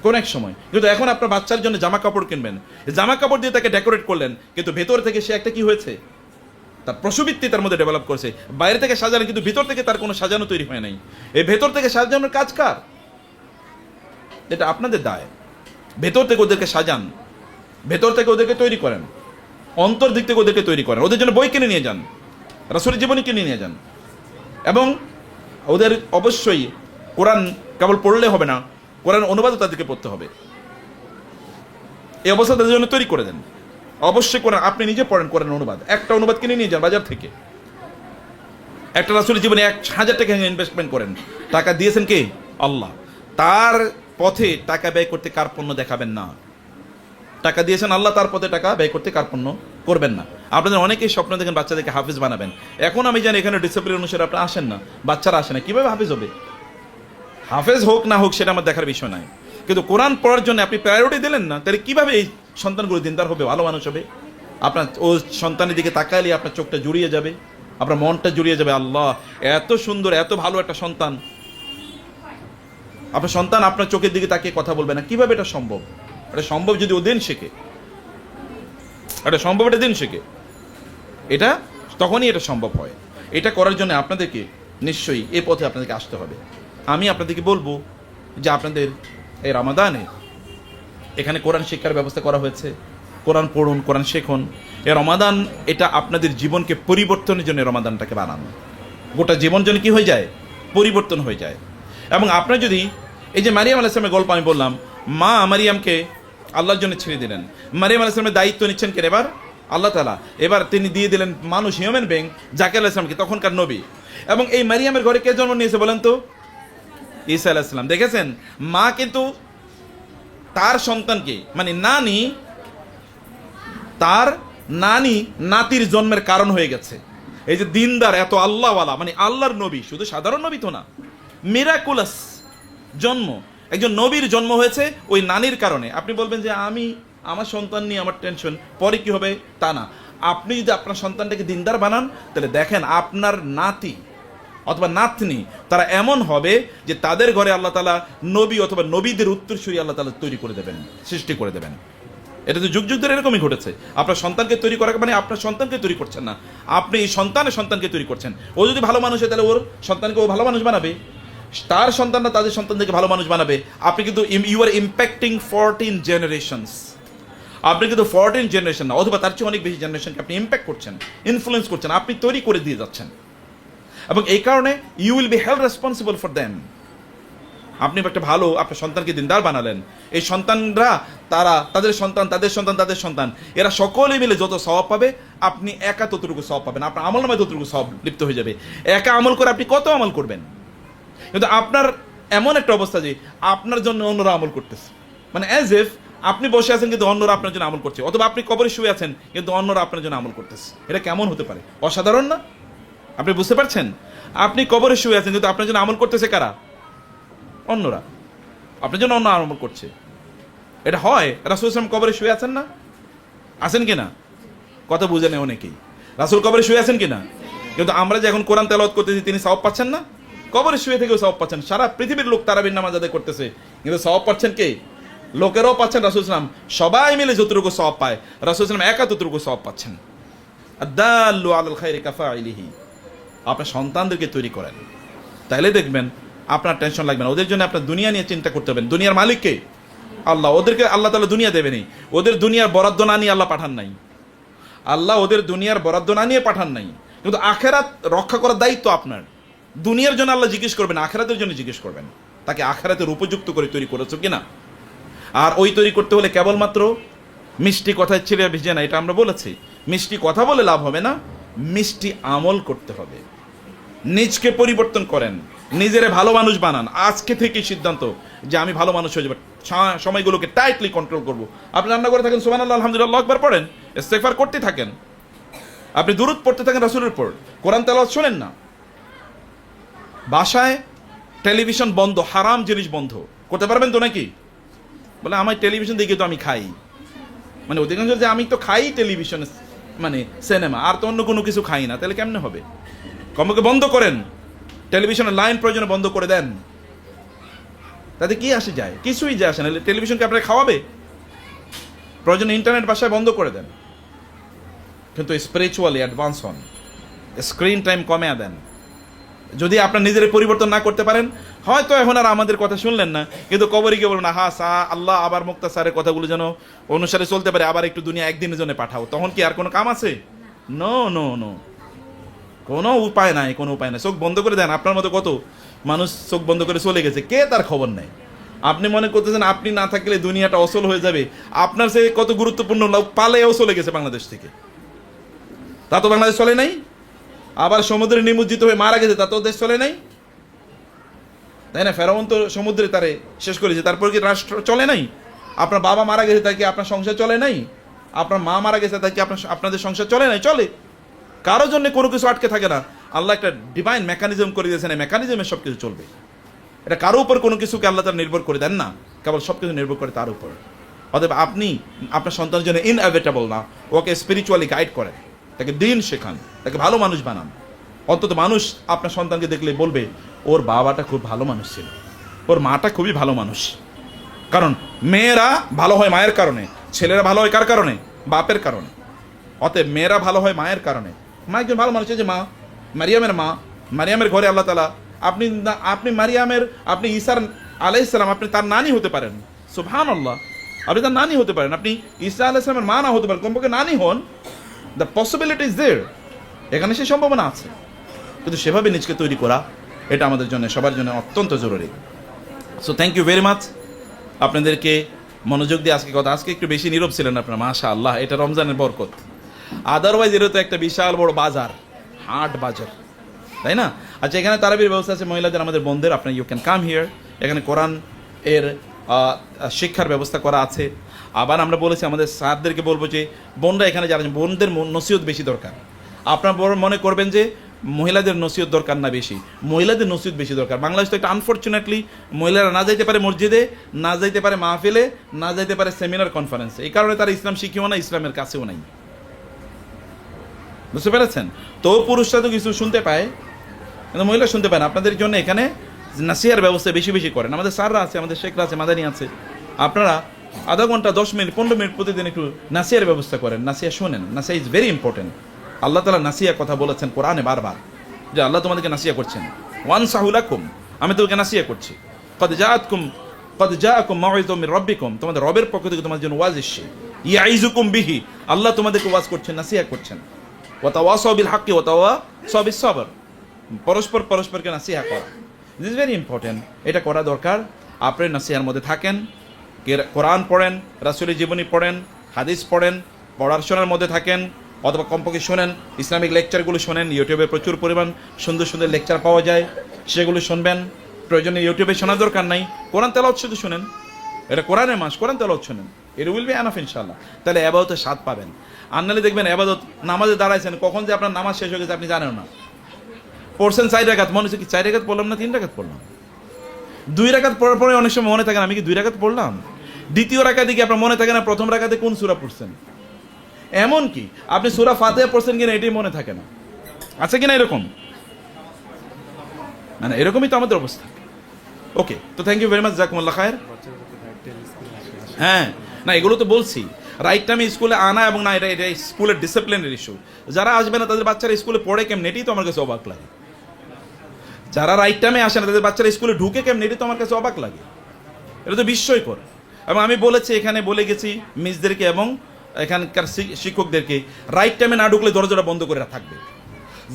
কোন এক সময়। কিন্তু এখন আপনার বাচ্চার জন্য জামা কাপড় কিনবেন, জামা কাপড় দিয়ে তাকে ডেকোরেট করলেন, কিন্তু ভেতর থেকে সে একটা কি হয়েছে, তার প্রসূবৃত্তি তার মধ্যে ডেভেলপ করেছে। বাইরে থেকে সাজানো, কিন্তু ভিতর থেকে তার কোনো সাজানো তৈরি হয় নাই। এই ভেতর থেকে সাজানোর কাজ কার? এটা আপনাদের দায়। ভেতর থেকে ওদেরকে সাজান, ভেতর থেকে ওদেরকে তৈরি করেন, অন্তর দিক থেকে ওদেরকে তৈরি করেন। ওদের জন্য বই কিনে নিয়ে যান, রাসূলের জীবনী কিনে নিয়ে যান, এবং ওদের অবশ্যই কোরআন কেবল পড়লে হবে না, কোরআন অনুবাদও তাদেরকে পড়তে হবে। এই অবস্থা তাদের জন্য তৈরি করে দেন। অবশ্যই কোরআন আপনি নিজে পড়েন, কোরআন অনুবাদ, একটা অনুবাদ কিনে নিয়ে যান বাজার থেকে। একটা রাসূলের জীবনে 1000 টাকা ইনভেস্টমেন্ট করেন, টাকা দিয়েছেন কে? আল্লাহ। তার পথে টাকা ব্যয় করতে কার্পণ্য দেখাবেন না। টাকা দিয়েছেন আল্লাহ, তার পথে টাকা ব্যয় করতে কার্পণ্য করবেন না। আপনাদের অনেকেই স্বপ্ন দেখেন বাচ্চাদেরকে হাফিজ বানাবেন। এখন আমি জানি এখানে ডিসিপ্লিন অনুসারে আপনারা আসেন না, বাচ্চারা আসে না, কিভাবে হাফিজ হবে? হাফেজ হোক না হোক সেটা আমার দেখার বিষয় নয়, কিন্তু কোরআন পড়ার জন্য আপনি প্রায়োরিটি দিলেন না, তাহলে কিভাবে এই সন্তানগুলো দিনদার হবে, ভালো মানুষ হবে? আপনার ও সন্তানের দিকে তাকালে আপনার চোখটা জুড়িয়ে যাবে, আপনার মনটা জুড়িয়ে যাবে। আল্লাহ, এত সুন্দর, এত ভালো একটা সন্তান। আপনার সন্তান আপনার চোখের দিকে তাকিয়ে কথা বলবে না, কিভাবে এটা সম্ভব? এটা সম্ভব যদি ও দিন শেখে, এটা সম্ভব, এটা দিন শেখে, এটা তখনই এটা সম্ভব হয়। এটা করার জন্য আপনাদেরকে নিশ্চয়ই এই পথে আপনাদেরকে আসতে হবে। আমি আপনাদেরকে বলবো যে আপনাদের এই রমাদানে এখানে কোরআন শিক্ষার ব্যবস্থা করা হয়েছে, কোরআন পড়ুন, কোরআন শেখুন। এই রমাদান এটা আপনাদের জীবনকে পরিবর্তনের জন্য রমাদানটাকে বানানো, গোটা জীবন যেন কি হয়ে যায়, পরিবর্তন হয়ে যায়। এবং আপনার যদি এই যে মারিয়াম আলাইহিস সালামের গল্প আমি বললাম, মা মারিয়ামকে আল্লাহর জন্য ছেড়ে দিলেন, মারিয়াম আলাইহিস সালামের দায়িত্ব নিচ্ছেন কে? এবার আল্লাহ তাআলা। এবার তিনি দিয়ে দিলেন মানুষ, হিউম্যান বিং, জাকির আলাইহিস সালামকে, তখনকার নবী। এবং এই মারিয়ামের ঘরে কে জন্ম নিয়েছে বলেন তো? ঈসা আলাইহিস সালাম। দেখেছেন, মা কিন্তু তার সন্তানকে, মানে নানি, তার নানি নাতির জন্মের কারণ হয়ে গেছে। এই যে দিনদার, এত আল্লাহওয়ালা, মানে আল্লাহর নবী, শুধু সাধারণ নবী তো না, মিরাকুলাস জন্ম, একজন নবীর জন্ম হয়েছে ওই নানির কারণে। আপনি বলবেন যে আমি আমার সন্তান নিয়ে আমার টেনশন, পরে কি হবে, তা না। আপনি যদি আপনার সন্তানটাকে দিনদার বানান, তাহলে দেখেন আপনার নাতি অথবা নাতনি তারা এমন হবে যে তাদের ঘরে আল্লাহ তাআলা নবী অথবা নবীদের উত্তরসূরি আল্লাহ তাআলা তৈরি করে দেবেন, সৃষ্টি করে দেবেন। এটা তো যুগ যুগ ধরে এরকমই ঘটেছে। আপনার সন্তানকে তৈরি করা মানে আপনার সন্তানকে তৈরি করছেন না, আপনি এই সন্তানের সন্তানকে তৈরি করছেন। ও যদি ভালো মানুষ হয় তাহলে ওর সন্তানকে ও ভালো মানুষ বানাবে, তার সন্তানরা তাদের সন্তানদেরকে ভালো মানুষ বানাবে। আপনি কিন্তু ইউ আর ইম্প্যাক্টিং 14 জেনারেশনস। আপনি কিন্তু 14 জেনারেশন না, অথবা তার চেয়ে অনেক বেশি জেনারেশনকে আপনি ইম্প্যাক্ট করছেন, ইনফ্লুয়েন্স করছেন, আপনি তৈরি করে দিয়ে যাচ্ছেন। এবং এই কারণে you will be held responsible for them. আপনি একটা ভালো আপনার সন্তানকে দিনদার বানালেন, এই সন্তানরা তাদের সন্তান এরা সকলে মিলে যত সওয়াব পাবে, আপনি একা ততটুকু সওয়াব পাবেন, আপনার আমল নামে ততটুকু সওয়াব লিপ্ত হয়ে যাবে। একা আমল করে আপনি কত আমল করবেন? কিন্তু আপনার এমন একটা অবস্থা যে আপনার জন্য অন্যরা আমল করতেছে, মানে অ্যাজ ইফ আপনি বসে আছেন কিন্তু অন্যরা আপনার জন্য আমল করছে, অথবা আপনি কবরে শুয়ে আছেন কিন্তু অন্যরা আপনার জন্য আমল করতেছে। এটা কেমন হতে পারে? অসাধারণ না? আপনি বুঝতে পারছেন? আপনি কবরে শুয়ে আছেন কিন্তু আপনার জন্য আমল করতেছে কারা? অন্যরা। আপনার জন্য অন্য আমল করছে। এটা হয়? রাসূল সাল্লাল্লাহু কবরে শুয়ে আছেন না? আছেন কিনা? কথা বুঝে নেই অনেকেই। রাসূল কবরে শুয়ে আছেন কিনা? কিন্তু আমরা যে এখন কোরআন তেলাওয়াত করতেছি, তিনি সওয়াব পাচ্ছেন না? কবরে শুয়ে থেকেও সওয়াব পাচ্ছেন। সারা পৃথিবীর লোক তারাবির নামাজ আদায় করতেছে, কিন্তু সওয়াব পাচ্ছেন কে? লোকেরাও পাচ্ছেন, রাসূল সাল্লাল্লাহু সবাই মিলে যতটুকু সওয়াব পায়, রাসূল সাল্লাল্লাহু একা ততটুকু সওয়াব পাচ্ছেন। আদ-দাল্লু আলাল খায়রি কাফাইলিহি। আপনার সন্তানদেরকে তৈরি করেন, তাইলে দেখবেন আপনার টেনশন লাগবে না। ওদের জন্য আপনার দুনিয়া নিয়ে চিন্তা করতে হবে। দুনিয়ার মালিক কে? আল্লাহ। ওদেরকে আল্লাহ তাআলা দুনিয়া দেবেনি। ওদের দুনিয়ার বরাদ্দ না নিয়ে আল্লাহ পাঠান নাই। আল্লাহ ওদের দুনিয়ার বরাদ্দ না নিয়ে পাঠান নাই, কিন্তু আখেরাত রক্ষা করার দায়িত্ব আপনার। দুনিয়ার জন্য আল্লাহ জিজ্ঞেস করবেন, আখেরাতের জন্য জিজ্ঞেস করবেন, তাকে আখেরাতের উপযুক্ত করে তৈরি করেছো কিনা। আর ওই তৈরি করতে হলে কেবলমাত্র মিষ্টি কথায় ছেড়ে ভিজে না, এটা আমরা বলেছি। মিষ্টি কথা বলে লাভ হবে না, মিষ্টি আমল করতে হবে। নিজকে পরিবর্তন করেন, নিজেরে ভালো মানুষ বানান। আজকে থেকে সিদ্ধান্ত যে আমি ভালো মানুষ হয়ে যাবো, সময়গুলোকে টাইটলি কন্ট্রোল করব। আপনি রান্না করে থাকেন, সুবহানাল্লাহ আলহামদুলিল্লাহ আল্লাহু আকবার পড়েন, ইস্তেগফার করতে থাকেন, আপনি দুরূদ পড়তে থাকেন রাসূলের উপর, কোরআন তেলাওয়াত শোনেন না। বাসায় টেলিভিশন বন্ধ, হারাম জিনিস বন্ধ করতে পারবেন তো নাকি? বলে আমার টেলিভিশন দেখে তো আমি খাই, মানে অধিকাংশ যে আমি তো খাই টেলিভিশন, মানে সিনেমা, আর তো অন্য কোনো কিছু খাই না, তাহলে কেমনে হবে? কমকে বন্ধ করেন, টেলিভিশনের লাইন প্রয়োজনে বন্ধ করে দেন, তাতে কি আসে যায়? কিছুই যায় আসে না। টেলিভিশনকে আপনারা খাওয়াবে? প্রয়োজনে ইন্টারনেট বাসায় বন্ধ করে দেন, কিন্তু স্পিরিচুয়ালি অ্যাডভান্স হন, স্ক্রিন টাইম কমে দেন। যদি আপনার নিজের পরিবর্তন না করতে পারেন, হয়তো এখন আর আমাদের কথা শুনলেন না, কিন্তু কবরে গিয়ে বলবেন হা সা আল্লাহ আবার মুক্তাসারের কথাগুলো যেন অনুসারে চলতে পারে, আবার একটু দুনিয়া একদিনের জন্য পাঠাও। তখন কি আর কোনো কাম আছে? নো নো নো, কোনো উপায় নাই, কোনো উপায় নাই। চোখ বন্ধ করে দেন। আপনার মতো কত মানুষ চোখ বন্ধ করে চলে গেছে, কে তার খবর নেই। আপনি মনে করতেছেন আপনি না থাকলে দুনিয়াটা অচল হয়ে যাবে। আপনার সে কত গুরুত্বপূর্ণ লোক পালেও চলে গেছে বাংলাদেশ থেকে, তা তো বাংলাদেশ চলে নাই। আবার সমুদ্রে নিমজ্জিত হয়ে মারা গেছে, তা তো দেশ চলে নাই, তাই না? ফেরাউন তো সমুদ্রে তারে শেষ করেছে, তারপর কি রাষ্ট্র চলে নাই? আপনার বাবা মারা গেছে, তাই কি আপনার সংসার চলে নাই? আপনার মা মারা গেছে, তাই কি আপনাদের সংসার চলে নাই? চলে। কারোর জন্য কোনো কিছু আটকে থাকে না। আল্লাহ একটা ডিভাইন মেকানিজম করে দিয়েছেন, এই মেকানিজমে সব কিছু চলবে। এটা কারো উপর কোনো কিছুকে আল্লাহ তার নির্ভর করে দেন না, কেবল সব কিছু নির্ভর করে তার উপর। অতএব আপনি আপনার সন্তানের জন্য ইনএভিটেবল না, ওকে স্পিরিচুয়ালি গাইড করেন, তাকে দিন শেখান, তাকে ভালো মানুষ বানান। অন্তত মানুষ আপনার সন্তানকে দেখলে বলবে ওর বাবাটা খুব ভালো মানুষ ছিল, ওর মাটা খুবই ভালো মানুষ। কারণ মেয়েরা ভালো হয় মায়ের কারণে, ছেলেরা ভালো হয় কার কারণে? বাপের কারণে। অতএব মেয়েরা ভালো হয় মায়ের কারণে। মা একজন ভালো মানুষ। যে মা, মারিয়ামের মা, মারিয়ামের ঘরে আল্লাহ তাআলা, আপনি মারিয়ামের, আপনি ঈসা আলাইহিস সালাম, আপনি তার নানি হতে পারেন। সুবহানাল্লাহ, আপনি তার নানি হতে পারেন, আপনি ঈসা আলাইহিস সালামের মা না হতে পারেন, কমপক্ষে নানি হন। দ্য পসিবিলিটি ইজ দেয়ার, এখানে সেই সম্ভাবনা আছে। কিন্তু সেভাবে নিজকে তৈরি করা, এটা আমাদের জন্য, সবার জন্য অত্যন্ত জরুরি। So thank you very much আপনাদেরকে মনোযোগ দিয়ে আজকে কথা। আজকে একটু বেশি নীরব ছিলেন আপনারা, মাশাআল্লাহ, এটা রমজানের বরকত। আদারওয়াইজ এটা তো একটা বিশাল বড় বাজার, হাট বাজার, তাই না? আচ্ছা, এখানে তারাবির ব্যবস্থা আছে মহিলাদের, আমাদের বোনদের, আপনার ইউ ক্যান কাম হিয়ার। এখানে কোরআন এর শিক্ষার ব্যবস্থা করা আছে। আবার আমরা বলেছি আমাদের স্যারদেরকে বলবো যে বোনরা এখানে যারা, বোনদের নসিহত বেশি দরকার। আপনার বড় মনে করবেন যে মহিলাদের নসিহত দরকার না বেশি, মহিলাদের নসিহত বেশি দরকার। বাংলাদেশ তো একটা আনফর্চুনেটলি মহিলারা না যাইতে পারে মসজিদে, না যাইতে পারে মাহফিলে, না যাইতে পারে সেমিনার কনফারেন্সে। এই কারণে তারা ইসলাম শিখিও না, ইসলামের কাছেও নাই। বুঝতে পেরেছেন? তো পুরুষরা তো কিছু শুনতে পায়, কিন্তু মহিলা শুনতে পায় না। আপনাদের জন্য এখানে নাসিহার ব্যবস্থা বেশি বেশি করেন। আমাদের স্যাররা আছে, আমাদের শেখরা আছে, মাদানি আছে। আপনারা আধা ঘন্টা, 10 মিনিট, 15 মিনিট প্রতিদিন একটু নাসিহার ব্যবস্থা করেন, নাসিহা শোনেন। নাসিহা ইজ ভেরি ইম্পর্টেন্ট। আল্লাহ তাআলা নাসিহা কথা বলেছেন কোরআনে বারবার, যে আল্লাহ তোমাদেরকে নাসিহা করছেন। ওয়ানসাহু লাকুম, আমি তোমাকে নাসিহা করছি। কদ জাআকুম মাউইযাতুম মির রাব্বিকুম, তোমাদের রবের পক্ষ থেকে তোমাদের জন্য ওয়াজ এসেছে। ইয়াইযুকুম বিহি, আল্লাহ তোমাদেরকে ওয়াজ করছেন, নাসিহা করছেন। ওয়া তাওয়াসাউ বিল হাক্কি ওয়া তাওয়াসাউ বিস সাবর, পরস্পরকে নাসিহা করা। This is very important. এটা করা দরকার। আপনি নাসিহার মধ্যে থাকেন, কোরআন পড়েন, রাসূলের জীবনী পড়েন, হাদিস পড়েন, পড়াশোনার মধ্যে থাকেন, অথবা কমপক্ষে শোনেন, ইসলামিক লেকচারগুলো শোনেন। ইউটিউবে প্রচুর পরিমাণ সুন্দর সুন্দর লেকচার পাওয়া যায়, সেগুলো শুনবেন। প্রয়োজনে ইউটিউবে শোনার দরকার নাই, কোরআন তেলাওয়াত শুধু শুনেন। এটা কোরআনের মাস, কোরআন তেলাওয়াত শুনেন, ইট উইল বি এনাফ ইনশাআল্লাহ। তাহলে এবাদতের স্বাদ পাবেন। আর নাহলে দেখবেন এবাদত নামাজে দাঁড়াইছেন, কখন যে আপনার নামাজ শেষ হয়ে গেছে আপনি জানেন না। পড়ছেন 4 রাকাত, মনে হচ্ছে কি 4 রাকাত পড়লাম না 3 রাকাত পড়লাম। 2 রাকাত পড়ার পরে অনেক সময় মনে থাকে না আমি কি 2 রাকাত পড়লাম। দ্বিতীয় রাকাতে কি আপনার মনে থাকে না প্রথম রাকাতে কোন সূরা পড়ছেন। এমন কি আপনি সূরা ফাতিহা পড়ছেন কিনা এটাই মনে থাকে না। আছে কিনা এরকম? মানে এরকমই তো আমাদের অবস্থা। ওকে, তো থ্যাংক ইউ ভেরি মাচ, জাযাকুমুল্লাহ খায়ের। হ্যাঁ, না এগুলো তো বলছি, রাইট টাইমে স্কুলে আনা এবং না, এটা এটা স্কুলের ডিসিপ্লিনের ইস্যু। যারা আসবে না তাদের বাচ্চারা স্কুলে পড়ে কেমন, এটাই তো আমার কাছে অবাক লাগে। যারা রাইট টাইমে আসে না তাদের বাচ্চারা স্কুলে ঢুকে কেমন, এটাই তো আমার কাছে অবাক লাগে। এটা তো বিস্ময়কর। এবং আমি বলেছি, এখানে বলে গেছি মিসদেরকে এবং এখানকার শিক্ষকদেরকে, রাইট টাইমে না ঢুকলে দরজাটা বন্ধ করে থাকবে।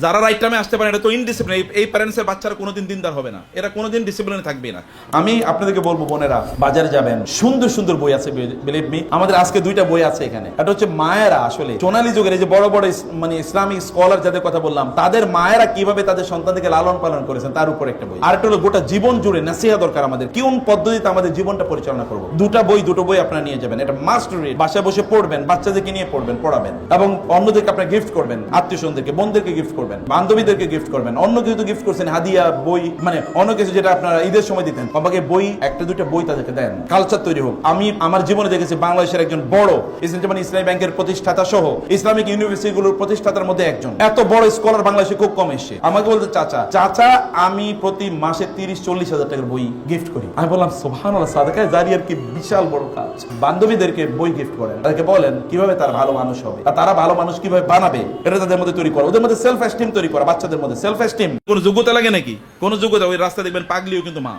যারা রাইট টাইমে আসতে পারে, এটা তো ইনডিসিপ্লিন। এই প্যারেন্টসের বাচ্চারা কোনোদিন দিনদার হবে না, এরা কোনোদিন ডিসিপ্লিনে থাকবে না। আমি আপনাদেরকে বলবো, বোনেরা বাজারে যাবেন, সুন্দর সুন্দর বই আছে, বিলিভ মি। আমাদের আজকে 2টা বই আছে এখানে। এটা হচ্ছে মায়েরা আসলে সোনালী যুগের এই যে বড় বড় মানে ইসলামিক স্কলার যাদের কথা বললাম, তাদের মায়েরা কিভাবে তাদের সন্তানদেরকে লালন পালন করেছেন তার উপর একটা বই। আর একটা হলো গোটা জীবন জুড়ে নাসিহা দরকার আমাদের, কোন পদ্ধতিতে আমাদের জীবনটা পরিচালনা করবো। দুটো বই আপনারা নিয়ে যাবেন, এটা মাস্ট রিড। বাসায় বসে পড়বেন, বাচ্চাদেরকে নিয়ে পড়বেন, পড়াবেন, এবং অন্যদেরকে আপনারা গিফট করবেন, আত্মীয় স্বজনদেরকে, বোনদেরকে গিফট করবেন, বান্ধবীদেরকে গিফট করবেন। অন্য কিছু গিফট করছেন, হাদিয়া, বই, মানে অন্য কিছু যেটা আপনারা ঈদের সময় দিতেন, বাবাকে বই, 1-2টা বই তাদেরকে দেন, কালচার তৈরি হোক। আমি আমার জীবনে দেখেছি বাংলাদেশের একজন বড় ইসলামী ব্যাংকের প্রতিষ্ঠাতা সহ ইসলামিক ইউনিভার্সিটিগুলোর প্রতিষ্ঠাতার মধ্যে একজন, এত বড় স্কলার বাংলাদেশে খুব কম এসে আমাকে বলতে, চাচা আমি প্রতি মাসে 30-40 হাজার টাকার বই গিফট করি। আমি বললাম সুবহানাল্লাহ, সাদাকায়ে জারিয়ার কি বিশাল বড় কাজ। বান্ধবীদেরকে বই গিফট করেন, তাদেরকে বলেন কিভাবে তারা ভালো মানুষ হবে, আর তারা ভালো মানুষ কিভাবে বানাবে, এটা তাদের মধ্যে তৈরি করা, ওদের মধ্যে সেলফ এস্টিম তৈরি করা। বাচ্চাদের মধ্যে সেলফ এস্টিম, কোনো যোগ্যতা লাগে নাকি? কোনো যোগ্যতা? ওই রাস্তা দেখবেন পাগলিও কিন্তু মা।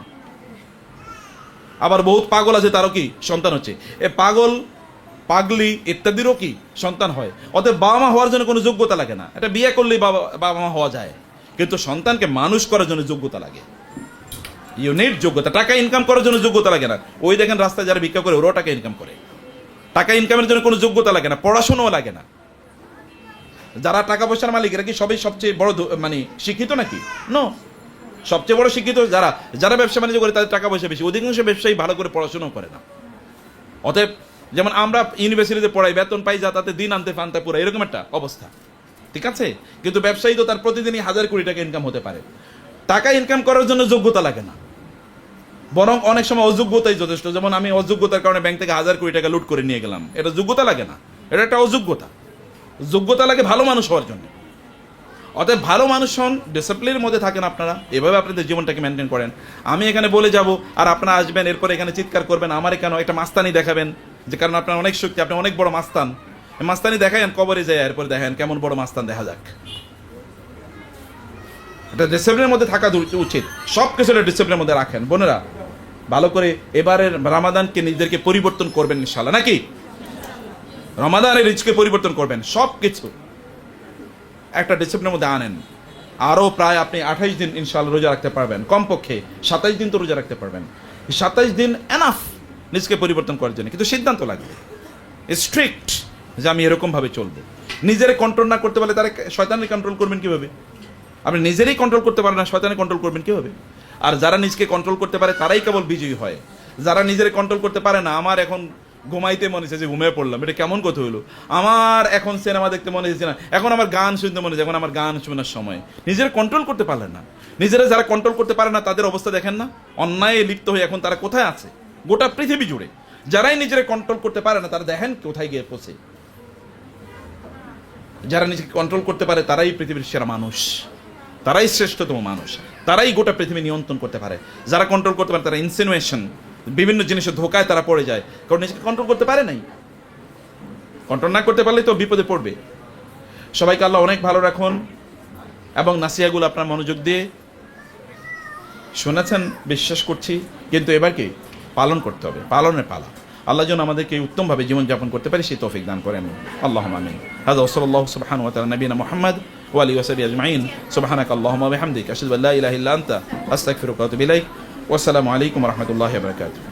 আবার বহুত পাগল আছে, তারও কি সন্তান হচ্ছে। এ পাগল, পাগলি ইত্যাদিরও কি সন্তান হয়। অতএব বাবা মা হওয়ার জন্য কোনো যোগ্যতা লাগে না। এটা বিয়ে করলেই বাবা মা হওয়া যায়, কিন্তু সন্তানকে মানুষ করার জন্য যোগ্যতা লাগে। ইউনিট যোগ্যতা। টাকা ইনকাম করার জন্য যোগ্যতা লাগে না। ওই দেখেন রাস্তায় যারা ভিক্ষা করে, ওরাও টাকা ইনকাম করে। টাকা ইনকামের জন্য কোনো যোগ্যতা লাগে না, পড়াশোনাও লাগে না। যারা টাকা পয়সার মালিক, এরা কি সবাই সবচেয়ে বড় মানে শিক্ষিত নাকি? নো। সবচেয়ে বড় শিক্ষিত যারা ব্যবসা বাণিজ্য করে, তাদের টাকা পয়সা বেশি। অধিকাংশ ব্যবসায়ী ভালো করে পড়াশোনাও করে না। অতএব যেমন আমরা ইউনিভার্সিটিতে পড়াই, বেতন পাই, যা তাতে দিন আনতে ফানতে পুরো এরকম একটা অবস্থা, ঠিক আছে। কিন্তু ব্যবসায়ী তো তার প্রতিদিনই 1000 কোটি টাকা ইনকাম হতে পারে। টাকা ইনকাম করার জন্য যোগ্যতা লাগে না, বরং অনেক সময় অযোগ্যতাই যথেষ্ট। যেমন আমি অযোগ্যতার কারণে ব্যাংক থেকে 1000 কোটি টাকা লুট করে নিয়ে গেলাম, এটা যোগ্যতা লাগে না, এটা একটা অযোগ্যতা। যোগ্যতা লাগে ভালো মানুষ হওয়ার জন্য। অতএব ভালো মানুষ হন, ডিসিপ্লিনের মধ্যে থাকেন আপনারা, এভাবে আপনাদের জীবনটাকে মেনটেন করেন। আমি এখানে বলে যাব, আর আপনারা আসবেন, এরপরে এখানে চিৎকার করবেন, আমার কেন একটা মাস্তানি দেখাবেন, যে কারণ আপনার অনেক শক্তি, আপনি অনেক বড় মাস্তান। মাস্তানি দেখায়েন, কবরে যায়, এরপরে দেখেন কেমন বড় মাস্তান দেখা যাক। এটা ডিসিপ্লিনের মধ্যে থাকা উচিত। সব কিছু ডিসিপ্লিনের মধ্যে রাখেন। বোনেরা ভালো করে এবারের রামাদানকে নিজেদেরকে পরিবর্তন করবেন ইনশাআল্লাহ, নাকি? রমাদানের রিজকে পরিবর্তন করবেন, সব কিছু একটা ডিসিপ্লিনের মধ্যে আনেন। আরও প্রায় আপনি 28 দিন ইনশাআল্লাহ রোজা রাখতে পারবেন, কমপক্ষে 27 দিন তো রোজা রাখতে পারবেন। 27 দিন এনাফ নিজকে পরিবর্তন করার জন্য, কিন্তু সিদ্ধান্ত লাগবে স্ট্রিক্ট, যে আমি এরকমভাবে চলবো। নিজের কন্ট্রোল না করতে পারলে তারা শয়তানের কন্ট্রোল করবেন কীভাবে? আপনি নিজেরই কন্ট্রোল করতে পারেন না, শয়তানের কন্ট্রোল করবেন কীভাবে? আর যারা নিজকে কন্ট্রোল করতে পারে তারাই কেবল বিজয়ী হয়। যারা নিজের কন্ট্রোল করতে পারে না, আমার এখন ঘুমাইতে মনে হচ্ছে যে ঘুমিয়ে পড়লাম, এটা কেমন কথা হলো? আমার এখন সিনেমা দেখতে মনে হচ্ছে না, এখন আমার গান শুনতে মনে হচ্ছে, এখন আমার গান শোনার সময়। নিজের কন্ট্রোল করতে পারলেন না। নিজেরা যারা কন্ট্রোল করতে পারে না তাদের অবস্থা দেখেন না, অন্যায় লিপ্ত হয়ে এখন তারা কোথায় আছে গোটা পৃথিবী জুড়ে। যারাই নিজের কন্ট্রোল করতে পারে না তারা দেখেন কোথায় গিয়ে পৌঁছে। যারা নিজেকে কন্ট্রোল করতে পারে তারাই পৃথিবীর সেরা মানুষ, তারাই শ্রেষ্ঠতম মানুষ, তারাই গোটা পৃথিবী নিয়ন্ত্রণ করতে পারে। যারা কন্ট্রোল করতে পারে তারা ইনসিনুয়েশন, বিভিন্ন জিনিসের ধোকায় তারা পড়ে যায়, কারণ নিজেকে কন্ট্রোল করতে পারে নাই। কন্ট্রোল না করতে পারলে তো বিপদে পড়বে। সবাইকে আল্লাহ অনেক ভালো রাখুন, এবং নাসিহাগুলো আপনার মনোযোগ দিয়ে শুনেছেন বিশ্বাস করছি, কিন্তু এবার কি পালন করতে হবে, পালনের পালা। আল্লাহ যেন আমাদেরকে উত্তমভাবে জীবনযাপন করতে পারি সেই তৌফিক দান করেন। আল্লাহুম্মা আমিন। হাযা ওয়া সাল্লাল্লাহু সুবহানাহু ওয়া তাআলা নবিয়িনা মুহাম্মদ ওয়া আলিহি ওয়া সাহবিহি আজমাইন। সুবহানাকাল্লাহুম্মা ওয়া বিহামদিকা আশহাদু আল্লা ইলাহা ইল্লা আনতা আস্তাগফিরুকা ওয়া আতুবু ইলাইক। ওয়াসসালামু আলাইকুম ওয়া রাহমাতুল্লাহি ওয়া বারাকাতুহু।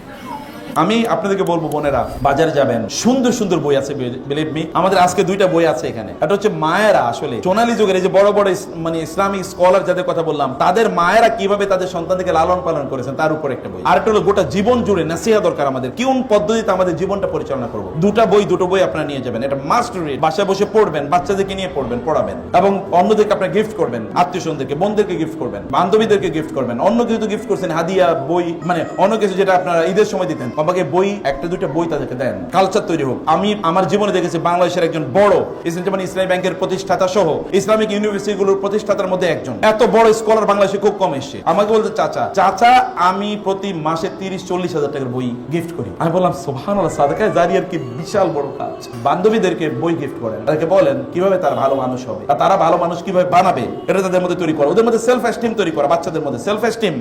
আমি আপনাদেরকে বলবো বোনেরা, বাজারে যাবেন, সুন্দর সুন্দর বই আছে, বিলিভ মি। আমাদের আজকে দুইটা বই আছে এখানে। এটা হচ্ছে মায়েরা আসলে সোনালী যুগের এই যে বড় বড় মানে ইসলামিক স্কলার যাদের কথা বললাম, তাদের মায়েরা কিভাবে তাদের সন্তানদেরকে লালন পালন করেছেন তার উপর একটা বই। আরেকটা হলো গোটা জীবন জুড়ে নাসিহা দরকার আমাদের, কোন পদ্ধতিতে আমাদের জীবনটা পরিচালনা করবো। দুটো বই আপনারা নিয়ে যাবেন, এটা মাস্ট রিড। বাসায় বসে পড়বেন, বাচ্চাদেরকে নিয়ে পড়বেন, পড়াবেন, এবং অন্যদেরকে আপনারা গিফট করবেন, আত্মীয় স্বজনদেরকে, বোনদেরকে গিফট করবেন, বান্ধবীদেরকে গিফট করবেন। অন্য কিছু গিফট করছেন, হাদিয়া, বই, মানে অন্য কিছু যেটা আপনারা ঈদের সময় দিতেন, বাবাকে বই, একটা দুইটা বই তাদেরকে দেন, কালচার তৈরি হোক। আমি আমার জীবনে দেখেছি বাংলাদেশের একজন বড় ইসলামী ব্যাংকের প্রতিষ্ঠাতা সহ ইসলামিক ইউনিভার্সিটিগুলোর প্রতিষ্ঠাতার মধ্যে একজন, এত বড় স্কলার বাংলাদেশে খুব কম এসছে। আমাকে বলতে, চাচা আমি প্রতি মাসে 30-40 হাজার টাকার বই গিফট করি। আমি বললাম সুবহানাল্লাহ, সাদাকায়ে জারিয়ার কি বিশাল বড় কাজ। বান্ধবীদেরকে বই গিফট করেন, তাদেরকে বলেন কিভাবে তারা ভালো মানুষ হবে, তারা ভালো মানুষ কিভাবে বানাবে, এটা তাদের মধ্যে তৈরি করা, ওদের মধ্যে সেলফ এস্টিম তৈরি করা, বাচ্চাদের মধ্যে সেলফ এস্টিম।